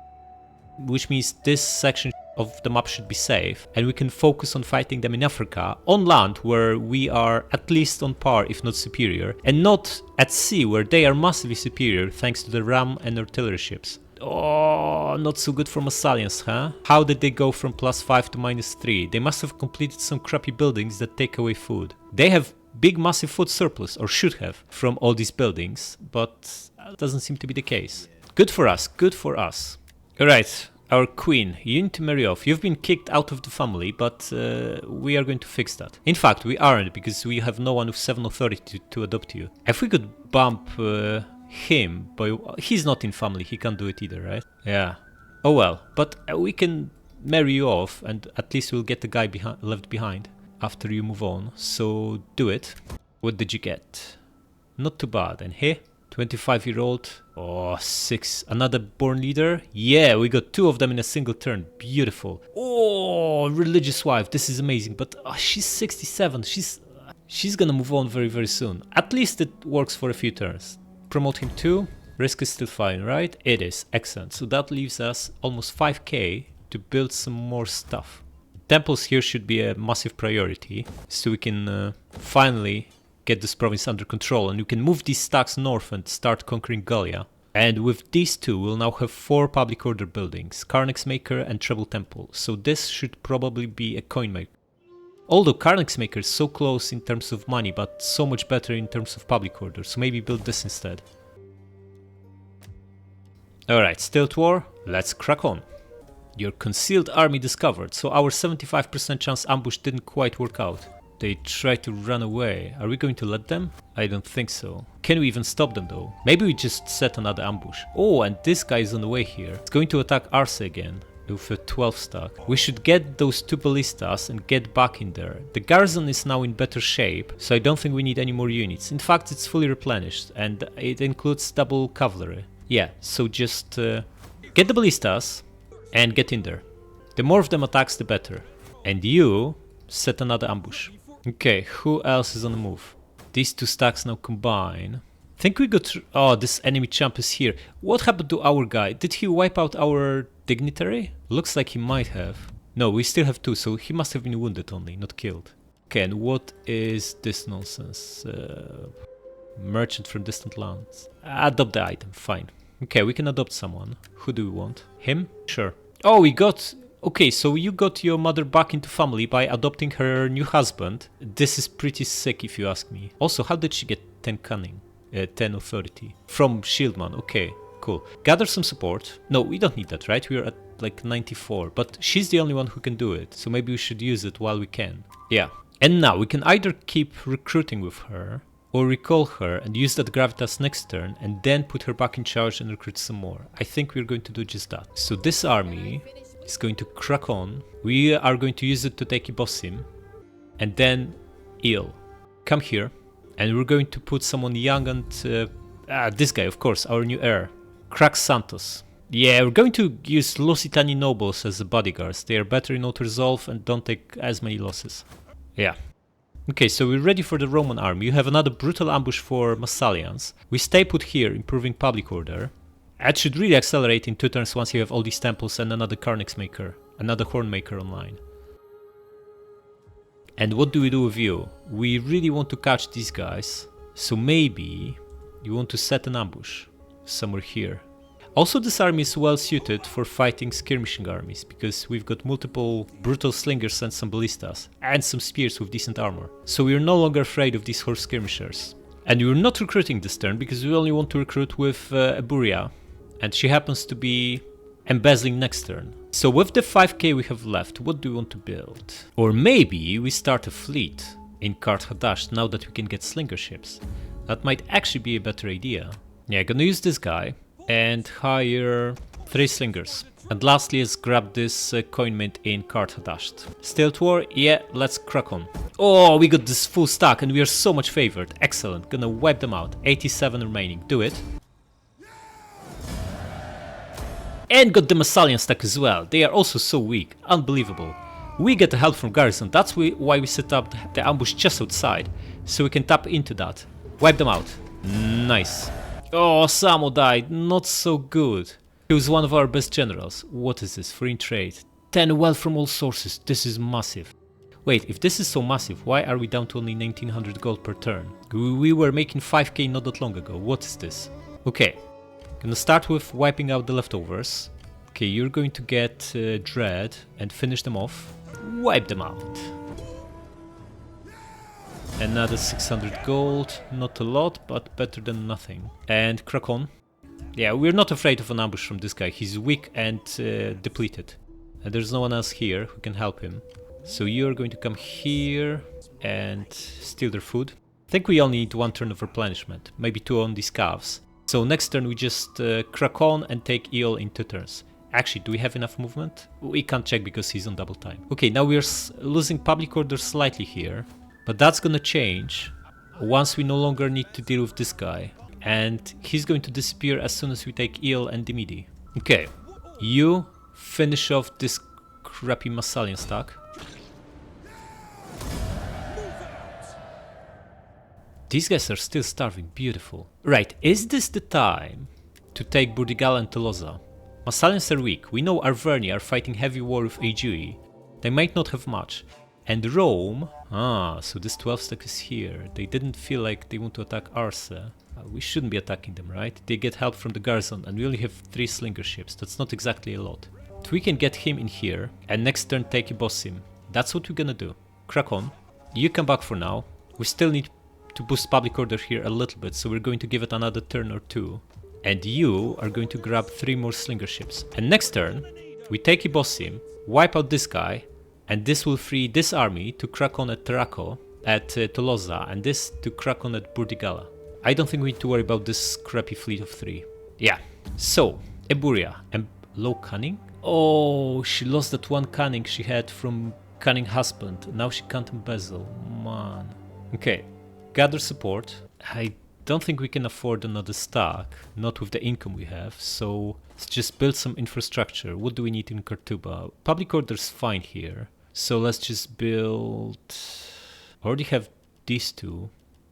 Which means this section of the map should be safe, and we can focus on fighting them in Africa, on land where we are at least on par if not superior, and not at sea where they are massively superior thanks to the ram and artillery ships. Oh, not so good for Massalians, huh? How did they go from +5 to -3? They must have completed some crappy buildings that take away food. They have big massive food surplus, or should have, from all these buildings, but that doesn't seem to be the case. Good for us, good for us. Alright, our queen, you need to marry off. You've been kicked out of the family, but we are going to fix that. In fact, we aren't, because we have no one with 7 authority to adopt you. If we could bump him, but he's not in family, he can't do it either, right? Yeah. Oh well, but we can marry you off, and at least we'll get the guy left behind after you move on. So do it. What did you get? Not too bad. And here? 25-year-old. Oh, 6. Another born leader. Yeah, we got 2 of them in a single turn. Beautiful. Oh, religious wife. This is amazing. But she's 67. She's gonna move on very, very soon. At least it works for a few turns. Promote him too. Risk is still fine, right? It is. Excellent. So that leaves us almost 5k to build some more stuff. Temples here should be a massive priority, so we can finally get this province under control, and you can move these stacks north and start conquering Gallia. And with these 2, we'll now have 4 public order buildings, Carnex Maker and Treble Temple, so this should probably be a coin maker. Although Carnex Maker is so close in terms of money, but so much better in terms of public order, so maybe build this instead. Alright, Stilt War, let's crack on. Your concealed army discovered, so our 75% chance ambush didn't quite work out. They tried to run away. Are we going to let them? I don't think so. Can we even stop them though? Maybe we just set another ambush. Oh, and this guy is on the way here. It's going to attack Arse again with a 12 stack. We should get those 2 ballistas and get back in there. The garrison is now in better shape, so I don't think we need any more units. In fact, it's fully replenished, and it includes double cavalry. Yeah, so just get the ballistas and get in there. The more of them attacks, the better. And you set another ambush. Okay, who else is on the move? These 2 stacks now combine. Think we got... Oh, this enemy champ is here. What happened to our guy? Did he wipe out our dignitary? Looks like he might have. No, we still have 2, so he must have been wounded only, not killed. Okay, and what is this nonsense? Merchant from distant lands. Adopt the item, fine. Okay, we can adopt someone. Who do we want? Him? Sure. Oh, we got... Okay, so you got your mother back into family by adopting her new husband. This is pretty sick if you ask me. Also, how did she get 10 cunning? 10 authority? From Shieldman, okay, cool. Gather some support. No, we don't need that, right? We're at like 94, but she's the only one who can do it, so maybe we should use it while we can. Yeah, and now we can either keep recruiting with her, or recall her and use that gravitas next turn, and then put her back in charge and recruit some more. I think we're going to do just that. So this army is going to crack on. We are going to use it to take Ibosim, and then Eel. Come here. And we're going to put someone young and... this guy, of course, our new heir. Crack Santos. Yeah, we're going to use Lusitani nobles as the bodyguards. They are better in auto-resolve and don't take as many losses. Yeah. Okay, so we're ready for the Roman army. You have another brutal ambush for Massalians. We stay put here, improving public order. That should really accelerate in 2 turns once you have all these temples and another Carnix maker, another Horn maker online. And what do we do with you? We really want to catch these guys, so maybe you want to set an ambush somewhere here. Also, this army is well suited for fighting skirmishing armies, because we've got multiple brutal slingers and some ballistas, and some spears with decent armor. So we're no longer afraid of these horse skirmishers. And we're not recruiting this turn, because we only want to recruit with Eburia, and she happens to be embezzling next turn. So with the 5k we have left, what do we want to build? Or maybe we start a fleet in Karthadash now that we can get slinger ships. That might actually be a better idea. Yeah, gonna use this guy and hire 3 slingers. And lastly, let's grab this coin mint in Karthadash. Stealth war? Yeah, let's crack on. Oh, we got this full stack and we are so much favored. Excellent, gonna wipe them out. 87 remaining, do it. And got the Massalian stack as well. They are also so weak, unbelievable. We get the help from Garrison, that's why we set up the ambush just outside. So we can tap into that. Wipe them out. Nice. Oh, Samo died, not so good. He was one of our best generals. What is this? Foreign trade. 10 wealth from all sources. This is massive. Wait, if this is so massive, why are we down to only 1900 gold per turn? We were making 5k not that long ago. What is this? Okay. Gonna start with wiping out the leftovers. Okay, you're going to get Dread and finish them off. Wipe them out. Another 600 gold, not a lot, but better than nothing. And crack on. Yeah, we're not afraid of an ambush from this guy. He's weak and depleted. And there's no one else here who can help him. So you're going to come here and steal their food. I think we only need 1 turn of replenishment, maybe 2 on these calves. So next turn we just crack on and take Eel in 2 turns. Actually, do we have enough movement? We can't check because he's on double time. Okay, now we're losing public order slightly here. But that's gonna change once we no longer need to deal with this guy. And he's going to disappear as soon as we take Eel and Dimidi. Okay, you finish off this crappy Massalian stack. These guys are still starving, beautiful. Right, is this the time to take Burdigala and Tolosa? Massalians are weak, we know Arverni are fighting heavy war with Aegui. They might not have much. And Rome, so this 12 stack is here. They didn't feel like they want to attack Arse. We shouldn't be attacking them, right? They get help from the garrison and we only have 3 slinger ships. That's not exactly a lot. But we can get him in here and next turn take Ibosim. That's what we're gonna do. Crack on. You come back for now. We still need to boost public order here a little bit, so we're going to give it another turn or 2. And you are going to grab 3 more slinger ships. And next turn, we take Ibosim, wipe out this guy, and this will free this army to crack on at Taraco, at Tolosa, and this to crack on at Burdigala. I don't think we need to worry about this crappy fleet of 3. Yeah, so, Eburia, and low cunning? Oh, she lost that 1 cunning she had from cunning husband, now she can't embezzle, man. Okay, gather support. I don't think we can afford another stack, not with the income we have, so let's just build some infrastructure. What do we need in Kartuba? Public order's fine here. So let's just build... already have these 2.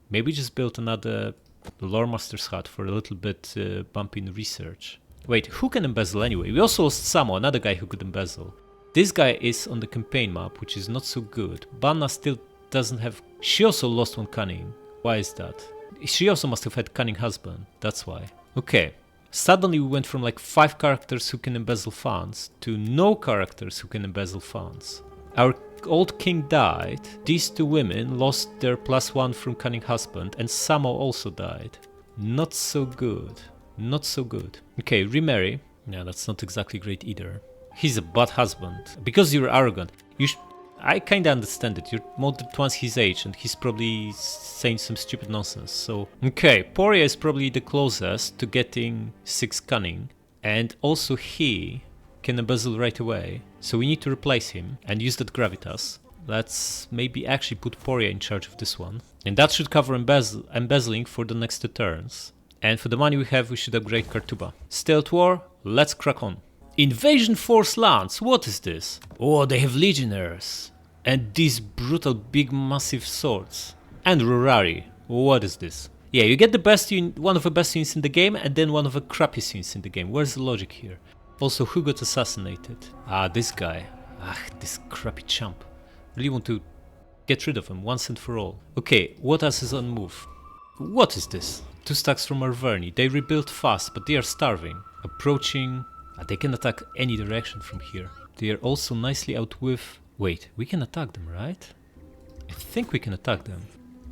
Maybe just build another Lore Master's Hut for a little bit bump in research. Wait, who can embezzle anyway? We also lost Samo, another guy who could embezzle. This guy is on the campaign map, which is not so good. Banna still doesn't have... She also lost 1 cunning. Why is that? She also must have had cunning husband, that's why. Okay. Suddenly we went from like 5 characters who can embezzle funds to no characters who can embezzle funds. Our old king died, these 2 women lost their +1 from cunning husband, and Samo also died. Not so good. Not so good. Okay, remarry. Yeah, that's not exactly great either. He's a bad husband. Because you're arrogant. I kinda understand it. You're more than twice his age and he's probably saying some stupid nonsense, so... Okay, Poria is probably the closest to getting 6 cunning. And also he can embezzle right away. So we need to replace him and use that gravitas. Let's maybe actually put Poria in charge of this one. And that should cover embezzling for the next 2 turns. And for the money we have, we should upgrade Kartuba. Still at war? Let's crack on. Invasion Force lands, what is this? Oh, they have legionnaires. And these brutal big massive swords. And Rurari, what is this? Yeah, you get the best one of the best units in the game and then one of the crappiest units in the game. Where's the logic here? Also, who got assassinated? Ah, this guy. Ah, this crappy chump. Really want to get rid of him once and for all. Okay, what else is on move? What is this? 2 stacks from Arverni. They rebuild fast, but they are starving. Approaching... they can attack any direction from here. They are also nicely out with... Wait, we can attack them, right? I think we can attack them.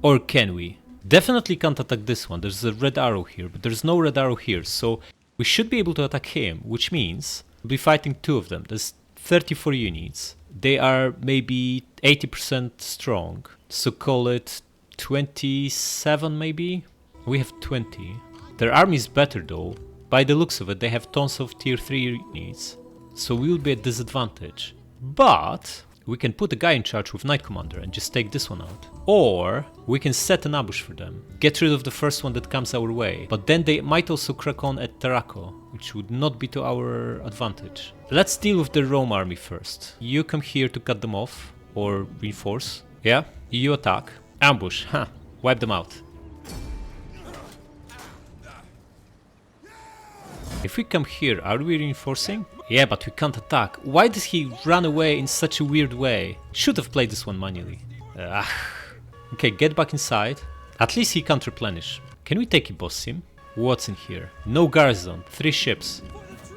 Or can we? Definitely can't attack this one. There's a red arrow here, but there's no red arrow here. So we should be able to attack him, which means we'll be fighting 2 of them. There's 34 units. They are maybe 80% strong. So call it 27 maybe? We have 20. Their army is better though. By the looks of it, they have tons of tier 3 units. So we will be at disadvantage. But we can put a guy in charge with Knight Commander and just take this one out. Or we can set an ambush for them. Get rid of the first one that comes our way. But then they might also crack on at Tarraco, which would not be to our advantage. Let's deal with the Rome army first. You come here to cut them off. Or reinforce. Yeah? You attack. Ambush. Huh. Wipe them out. If we come here, are we reinforcing? Yeah, but we can't attack. Why does he run away in such a weird way? Should have played this one manually. Okay, get back inside. At least he can't replenish. Can we take Ibossim? What's in here? No garrison, 3 ships.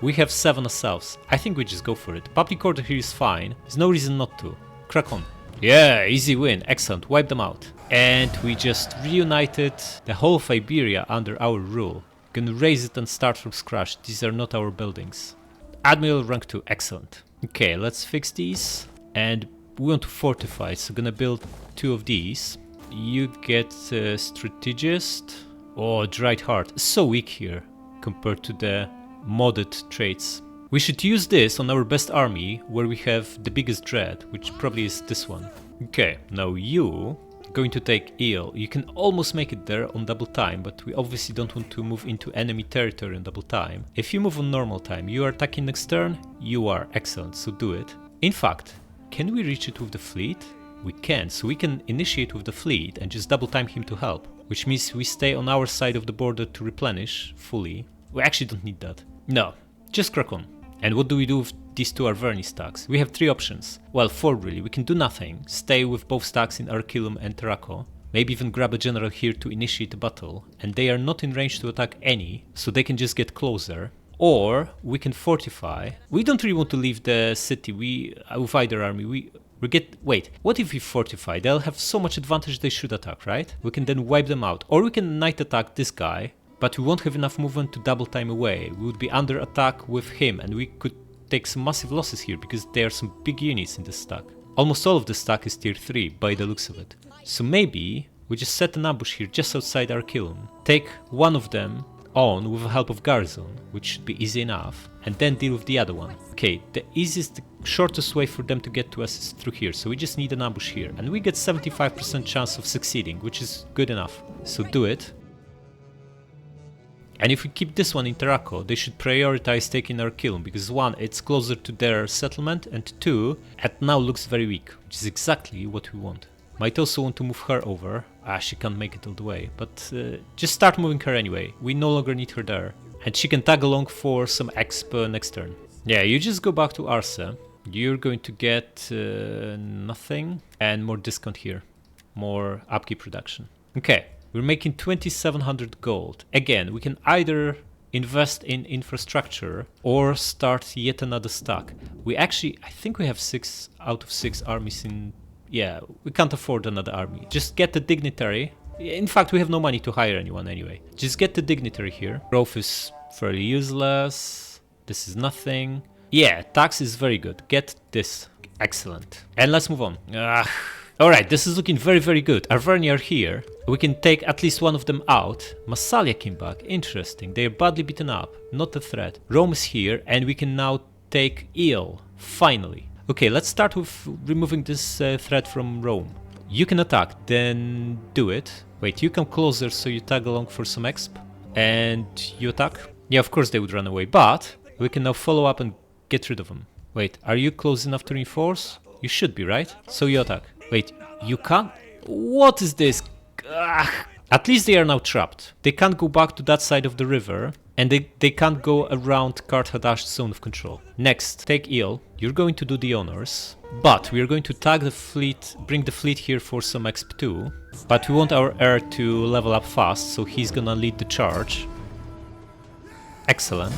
We have 7 ourselves. I think we just go for it. Public order here is fine. There's no reason not to. Crack on. Yeah, easy win. Excellent. Wipe them out. And we just reunited the whole of Iberia under our rule. Can raise it and start from scratch. These are not our buildings. Admiral rank 2, excellent. Okay, let's fix these. And we want to fortify, so gonna build 2 of these. You get strategist. Oh, dried heart. So weak here compared to the modded traits. We should use this on our best army where we have the biggest dread, which probably is this one. Okay, now you going to take eel. You can almost make it there on double time, but we obviously don't want to move into enemy territory on double time. If you move on normal time, you are attacking next turn, you are excellent, so do it. In fact, can we reach it with the fleet? We can, so we can initiate with the fleet and just double time him to help, which means we stay on our side of the border to replenish fully. We actually don't need that. No, just crack on. And what do we do with these 2 Arverni stacks? We have 3 options. Well, 4 really. We can do nothing. Stay with both stacks in Archilum and Tarraco. Maybe even grab a general here to initiate a battle. And they are not in range to attack any, so they can just get closer. Or we can fortify. We don't really want to leave the city. With either army, wait, what if we fortify? They'll have so much advantage they should attack, right? We can then wipe them out. Or we can night attack this guy. But we won't have enough movement to double time away. We would be under attack with him and we could take some massive losses here because there are some big units in this stack. Almost all of the stack is tier 3 by the looks of it. So maybe we just set an ambush here just outside Archilum. Take one of them on with the help of garrison, which should be easy enough, and then deal with the other one. Okay, the shortest way for them to get to us is through here, so we just need an ambush here. And we get 75% chance of succeeding, which is good enough. So do it. And if we keep this one in Tarraco, they should prioritize taking Archilum, because 1, it's closer to their settlement, and 2, it now looks very weak, which is exactly what we want. Might also want to move her over. She can't make it all the way, but just start moving her anyway. We no longer need her there. And she can tag along for some exp next turn. Yeah, you just go back to Arse. You're going to get nothing, and more discount here. More upkeep reduction. Okay. We're making 2700 gold. Again, we can either invest in infrastructure or start yet another stack. I think we have 6 out of 6 armies in... Yeah, we can't afford another army. Just get the dignitary. In fact, we have no money to hire anyone anyway. Just get the dignitary here. Growth is fairly useless. This is nothing. Yeah, tax is very good. Get this. Excellent. And let's move on. Alright, this is looking very, very good. Arverni are here. We can take at least one of them out. Massalia came back. Interesting. They are badly beaten up. Not a threat. Rome is here, and we can now take Eel. Finally. Okay, let's start with removing this threat from Rome. You can attack, then do it. Wait, you come closer so you tag along for some exp. And you attack? Yeah, of course they would run away, but we can now follow up and get rid of them. Wait, are you close enough to reinforce? You should be, right? So you attack. Wait, you can't? What is this? Ugh. At least they are now trapped. They can't go back to that side of the river, and they can't go around Carthag's zone of control. Next, take Eel. You're going to do the honors, but we are going to tag the fleet, bring the fleet here for some exp too. But we want our heir to level up fast, so he's gonna lead the charge. Excellent.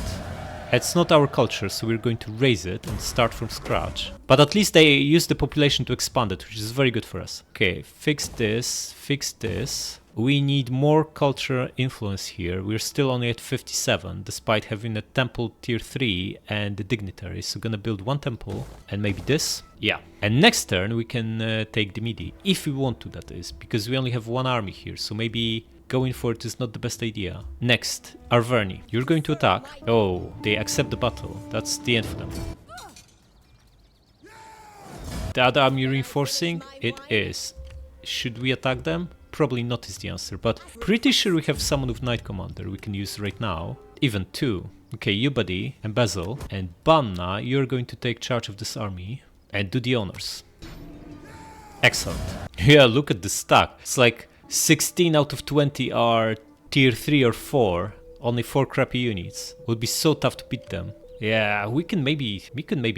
It's not our culture, so we're going to raise it and start from scratch. But at least they use the population to expand it, which is very good for us. Okay, fix this, fix this. We need more cultural influence here. We're still only at 57, despite having a temple tier 3 and the dignitaries. So gonna build one temple, and maybe this? Yeah. And next turn we can take the Midi, if we want to, that is, because we only have one army here, so maybe going for it is not the best idea. Next, Arverni. You're going to attack. Oh, they accept the battle. That's the end for them. The other army reinforcing? It is. Should we attack them? Probably not is the answer, but pretty sure we have someone with Knight Commander we can use right now. Even two. Okay, you buddy, and Basil, and Banna, you're going to take charge of this army and do the honors. Excellent. Yeah, look at the stack. It's like 16 out of 20 are tier 3 or 4. Only 4 crappy units. Would be so tough to beat them. Yeah, we can maybe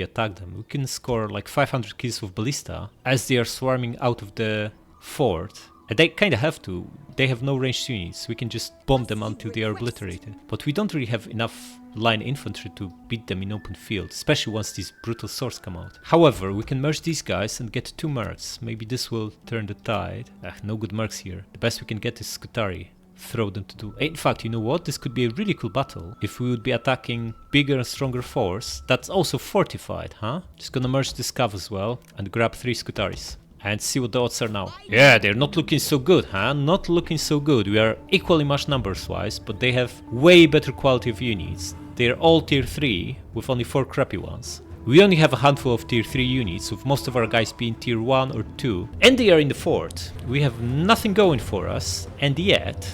attack them. We can score like 500 kills with Ballista as they are swarming out of the fort. And they kinda have to. They have no ranged units. We can just bomb them until they are obliterated. But we don't really have enough line infantry to beat them in open field, especially once these brutal swords come out. However, we can merge these guys and get 2 mercs. Maybe this will turn the tide. No good mercs here. The best we can get is Scutari. Throw them to do. In fact, you know what? This could be a really cool battle if we would be attacking bigger and stronger force that's also fortified, huh? Just gonna merge this cav as well and grab 3 Scutaris. And see what the odds are now. Yeah, they're not looking so good, huh? Not looking so good. We are equally matched numbers-wise, but they have way better quality of units. They're all tier 3, with only 4 crappy ones. We only have a handful of tier 3 units, with most of our guys being tier 1 or 2. And they are in the fort. We have nothing going for us, and yet...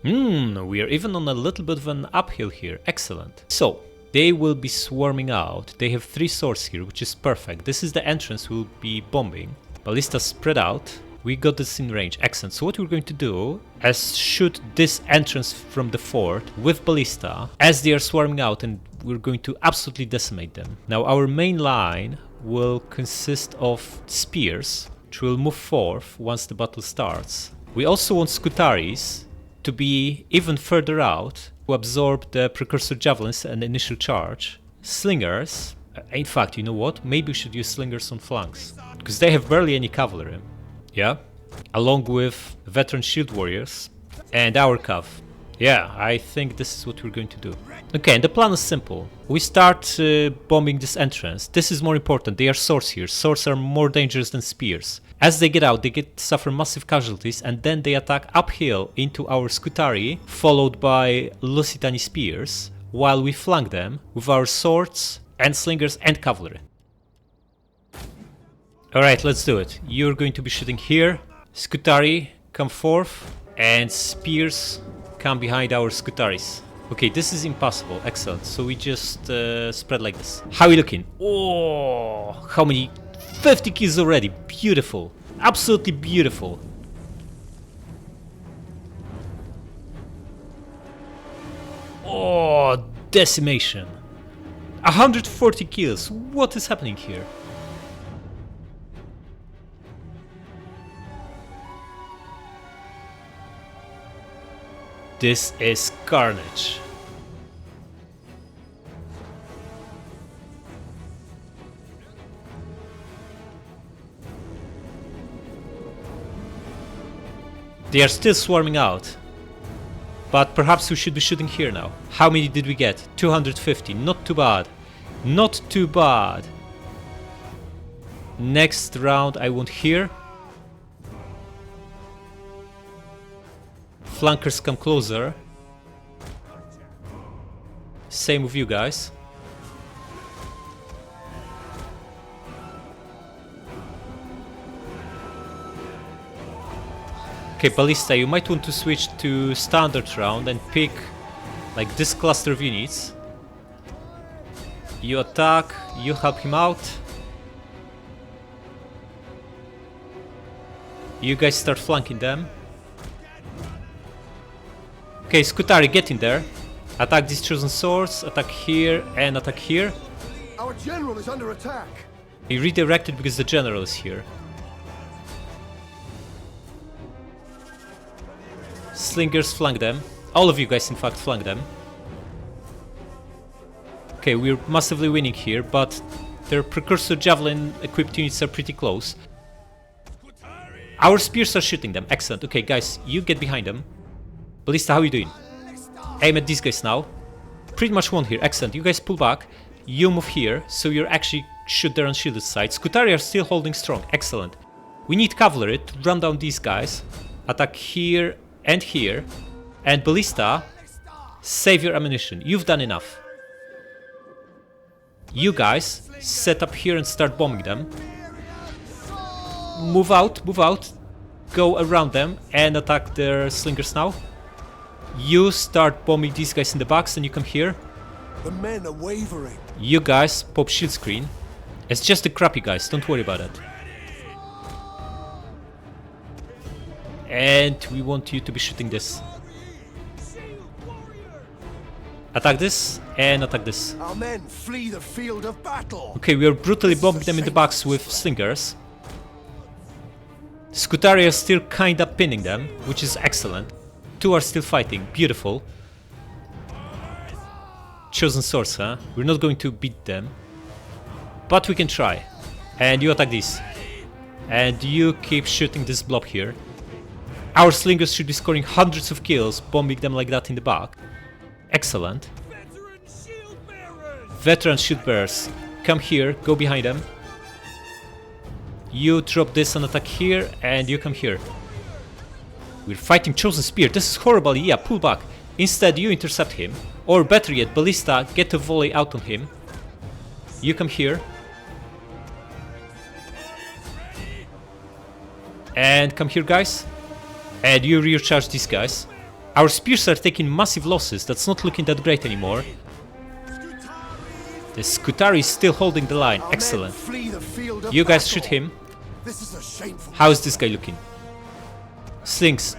we are even on a little bit of an uphill here. Excellent. So, they will be swarming out. They have 3 swords here, which is perfect. This is the entrance we'll be bombing. Ballista spread out. We got this in range. Excellent. So what we're going to do is shoot this entrance from the fort with Ballista as they are swarming out, and we're going to absolutely decimate them. Now our main line will consist of spears, which will move forth once the battle starts. We also want Scutaris to be even further out, to absorb the precursor javelins and initial charge. Slingers, in fact, you know what? Maybe we should use slingers on flanks, because they have barely any cavalry. Yeah, along with veteran shield warriors and our cav. Yeah, I think this is what we're going to do. Okay, and the plan is simple. We start bombing this entrance. This is more important. They are swords here. Swords are more dangerous than spears. As they get out, they suffer massive casualties, and then they attack uphill into our Scutari, followed by Lusitani spears, while we flank them with our swords and slingers and cavalry. Alright, let's do it. You're going to be shooting here. Scutari, come forth, and spears come behind our Scutaris. Okay, this is impossible. Excellent. So we just spread like this. How are we looking? Oh, how many? 50 kills already. Beautiful. Absolutely beautiful. Oh, decimation. 140 kills. What is happening here? This is carnage. They are still swarming out. But perhaps we should be shooting here now. How many did we get? 250. Not too bad. Not too bad. Next round I want here. Flankers come closer. Same with you guys. Okay, Ballista, you might want to switch to standard round and pick like this cluster of units. You attack, you help him out. You guys start flanking them. Okay, Scutari, get in there. Attack these chosen swords, attack here and attack here. Our general is under attack. He redirected because the general is here. Slingers, flank them. All of you guys, in fact, flank them. Okay, we're massively winning here, but their precursor javelin equipped units are pretty close. Our spears are shooting them. Excellent. Okay, guys, you get behind them. Ballista, how are you doing? Aim at these guys now. Pretty much won here. Excellent. You guys pull back. You move here, so you're actually shoot their unshielded side. Scutari are still holding strong. Excellent. We need cavalry to run down these guys. Attack here and here. And Ballista, save your ammunition. You've done enough. You guys, set up here and start bombing them. Move out, move out. Go around them and attack their slingers now. You start bombing these guys in the backs and you come here. The men are wavering. You guys pop shield screen. It's just the crappy guys, don't worry about it. And we want you to be shooting this. Attack this and attack this. Our men flee the field of battle. Okay, we are brutally bombing them in the backs with slingers. Scutari are still kinda pinning them, which is excellent. Two are still fighting, beautiful. Chosen swords, huh? We're not going to beat them. But we can try. And you attack these. And you keep shooting this blob here. Our slingers should be scoring hundreds of kills, bombing them like that in the back. Excellent. Veteran shield bearers, come here, go behind them. You drop this and attack here, and you come here. We're fighting chosen spear, this is horrible, yeah, pull back. Instead, you intercept him. Or better yet, Ballista, get a volley out on him. You come here. And come here, guys. And you recharge these guys. Our spears are taking massive losses, that's not looking that great anymore. The Scutari is still holding the line, excellent. You guys shoot him. How is this guy looking? Slings,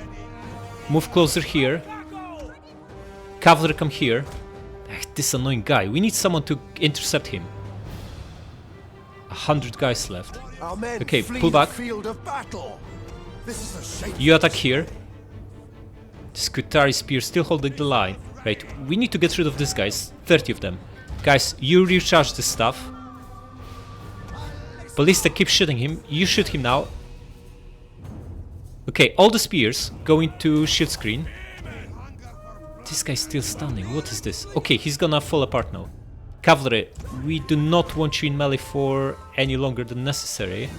move closer here. Cavalry, come here. This annoying guy, we need someone to intercept him. 100 guys left. Okay, pull back. You attack here. Scutari spear still holding the line. Right, we need to get rid of these guys, 30 of them. Guys, you recharge this stuff. Ballista, keep shooting him. You shoot him now. Okay, all the spears go into shield screen. This guy's still standing. What is this? Okay, he's gonna fall apart now. Cavalry, we do not want you in melee for any longer than necessary.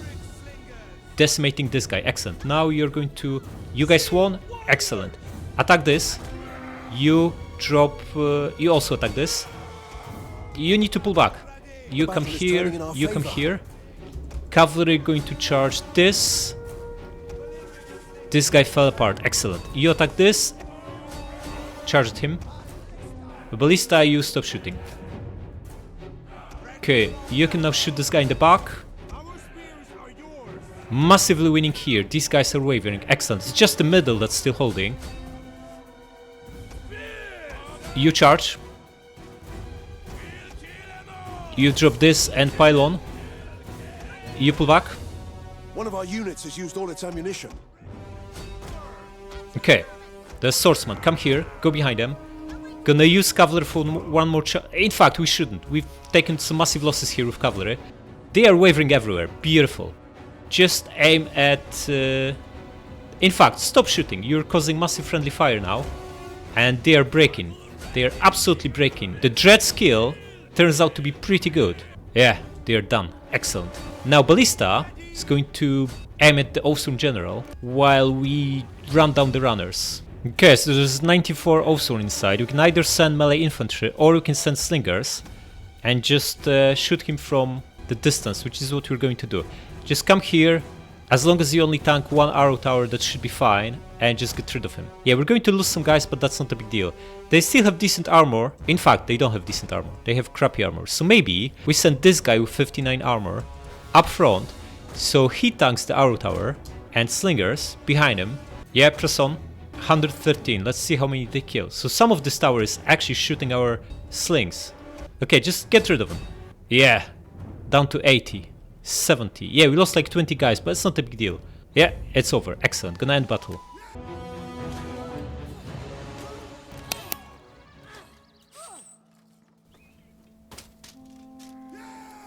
Decimating this guy. Excellent. Now you're going to... You guys won? Excellent. Attack this. You drop... you also attack this. You need to pull back. You come here. You come here. Cavalry going to charge this. This guy fell apart. Excellent. You attack this. Charged him. Ballista, you stop shooting. Okay, you can now shoot this guy in the back. Massively winning here. These guys are wavering. Excellent. It's just the middle that's still holding. You charge. You drop this and pile on. You pull back. One of our units has used all its ammunition. Okay. The swordsman, come here. Go behind them. Gonna use cavalry for one more in fact, we shouldn't. We've taken some massive losses here with cavalry. They are wavering everywhere. Beautiful. Just aim at... In fact, stop shooting. You're causing massive friendly fire now. And they are breaking. They are absolutely breaking. The dread skill turns out to be pretty good. Yeah, they are done. Excellent. Now Ballista is going to aim at the awesome general while we run down the runners. Okay, so there's 94 awesome inside. You can either send melee infantry or you can send slingers and just shoot him from the distance, which is what we're going to do. Just come here, As long as you only tank one arrow tower, that should be fine, and just get rid of him. Yeah, we're going to lose some guys, but that's not a big deal. They still have decent armor. In fact, they don't have decent armor. They have crappy armor. So maybe we send this guy with 59 armor up front, so he tanks the arrow tower, and slingers behind him. Yeah, press on. 113. Let's see how many they kill. So some of this tower is actually shooting our slings. Okay, just get rid of them. Yeah, down to 80. 70. Yeah, we lost like 20 guys, but it's not a big deal. Yeah, it's over. Excellent. Gonna end battle.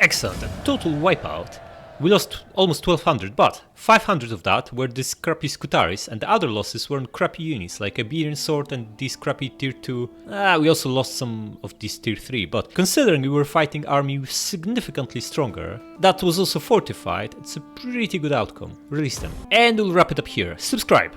Excellent. A total wipeout. We lost almost 1200, but 500 of that were these crappy Scutaris, and the other losses were on crappy units like Iberian Sword and these crappy tier 2. We also lost some of these tier 3, but considering we were fighting army significantly stronger, that was also fortified, it's a pretty good outcome. Release them. And we'll wrap it up here. Subscribe!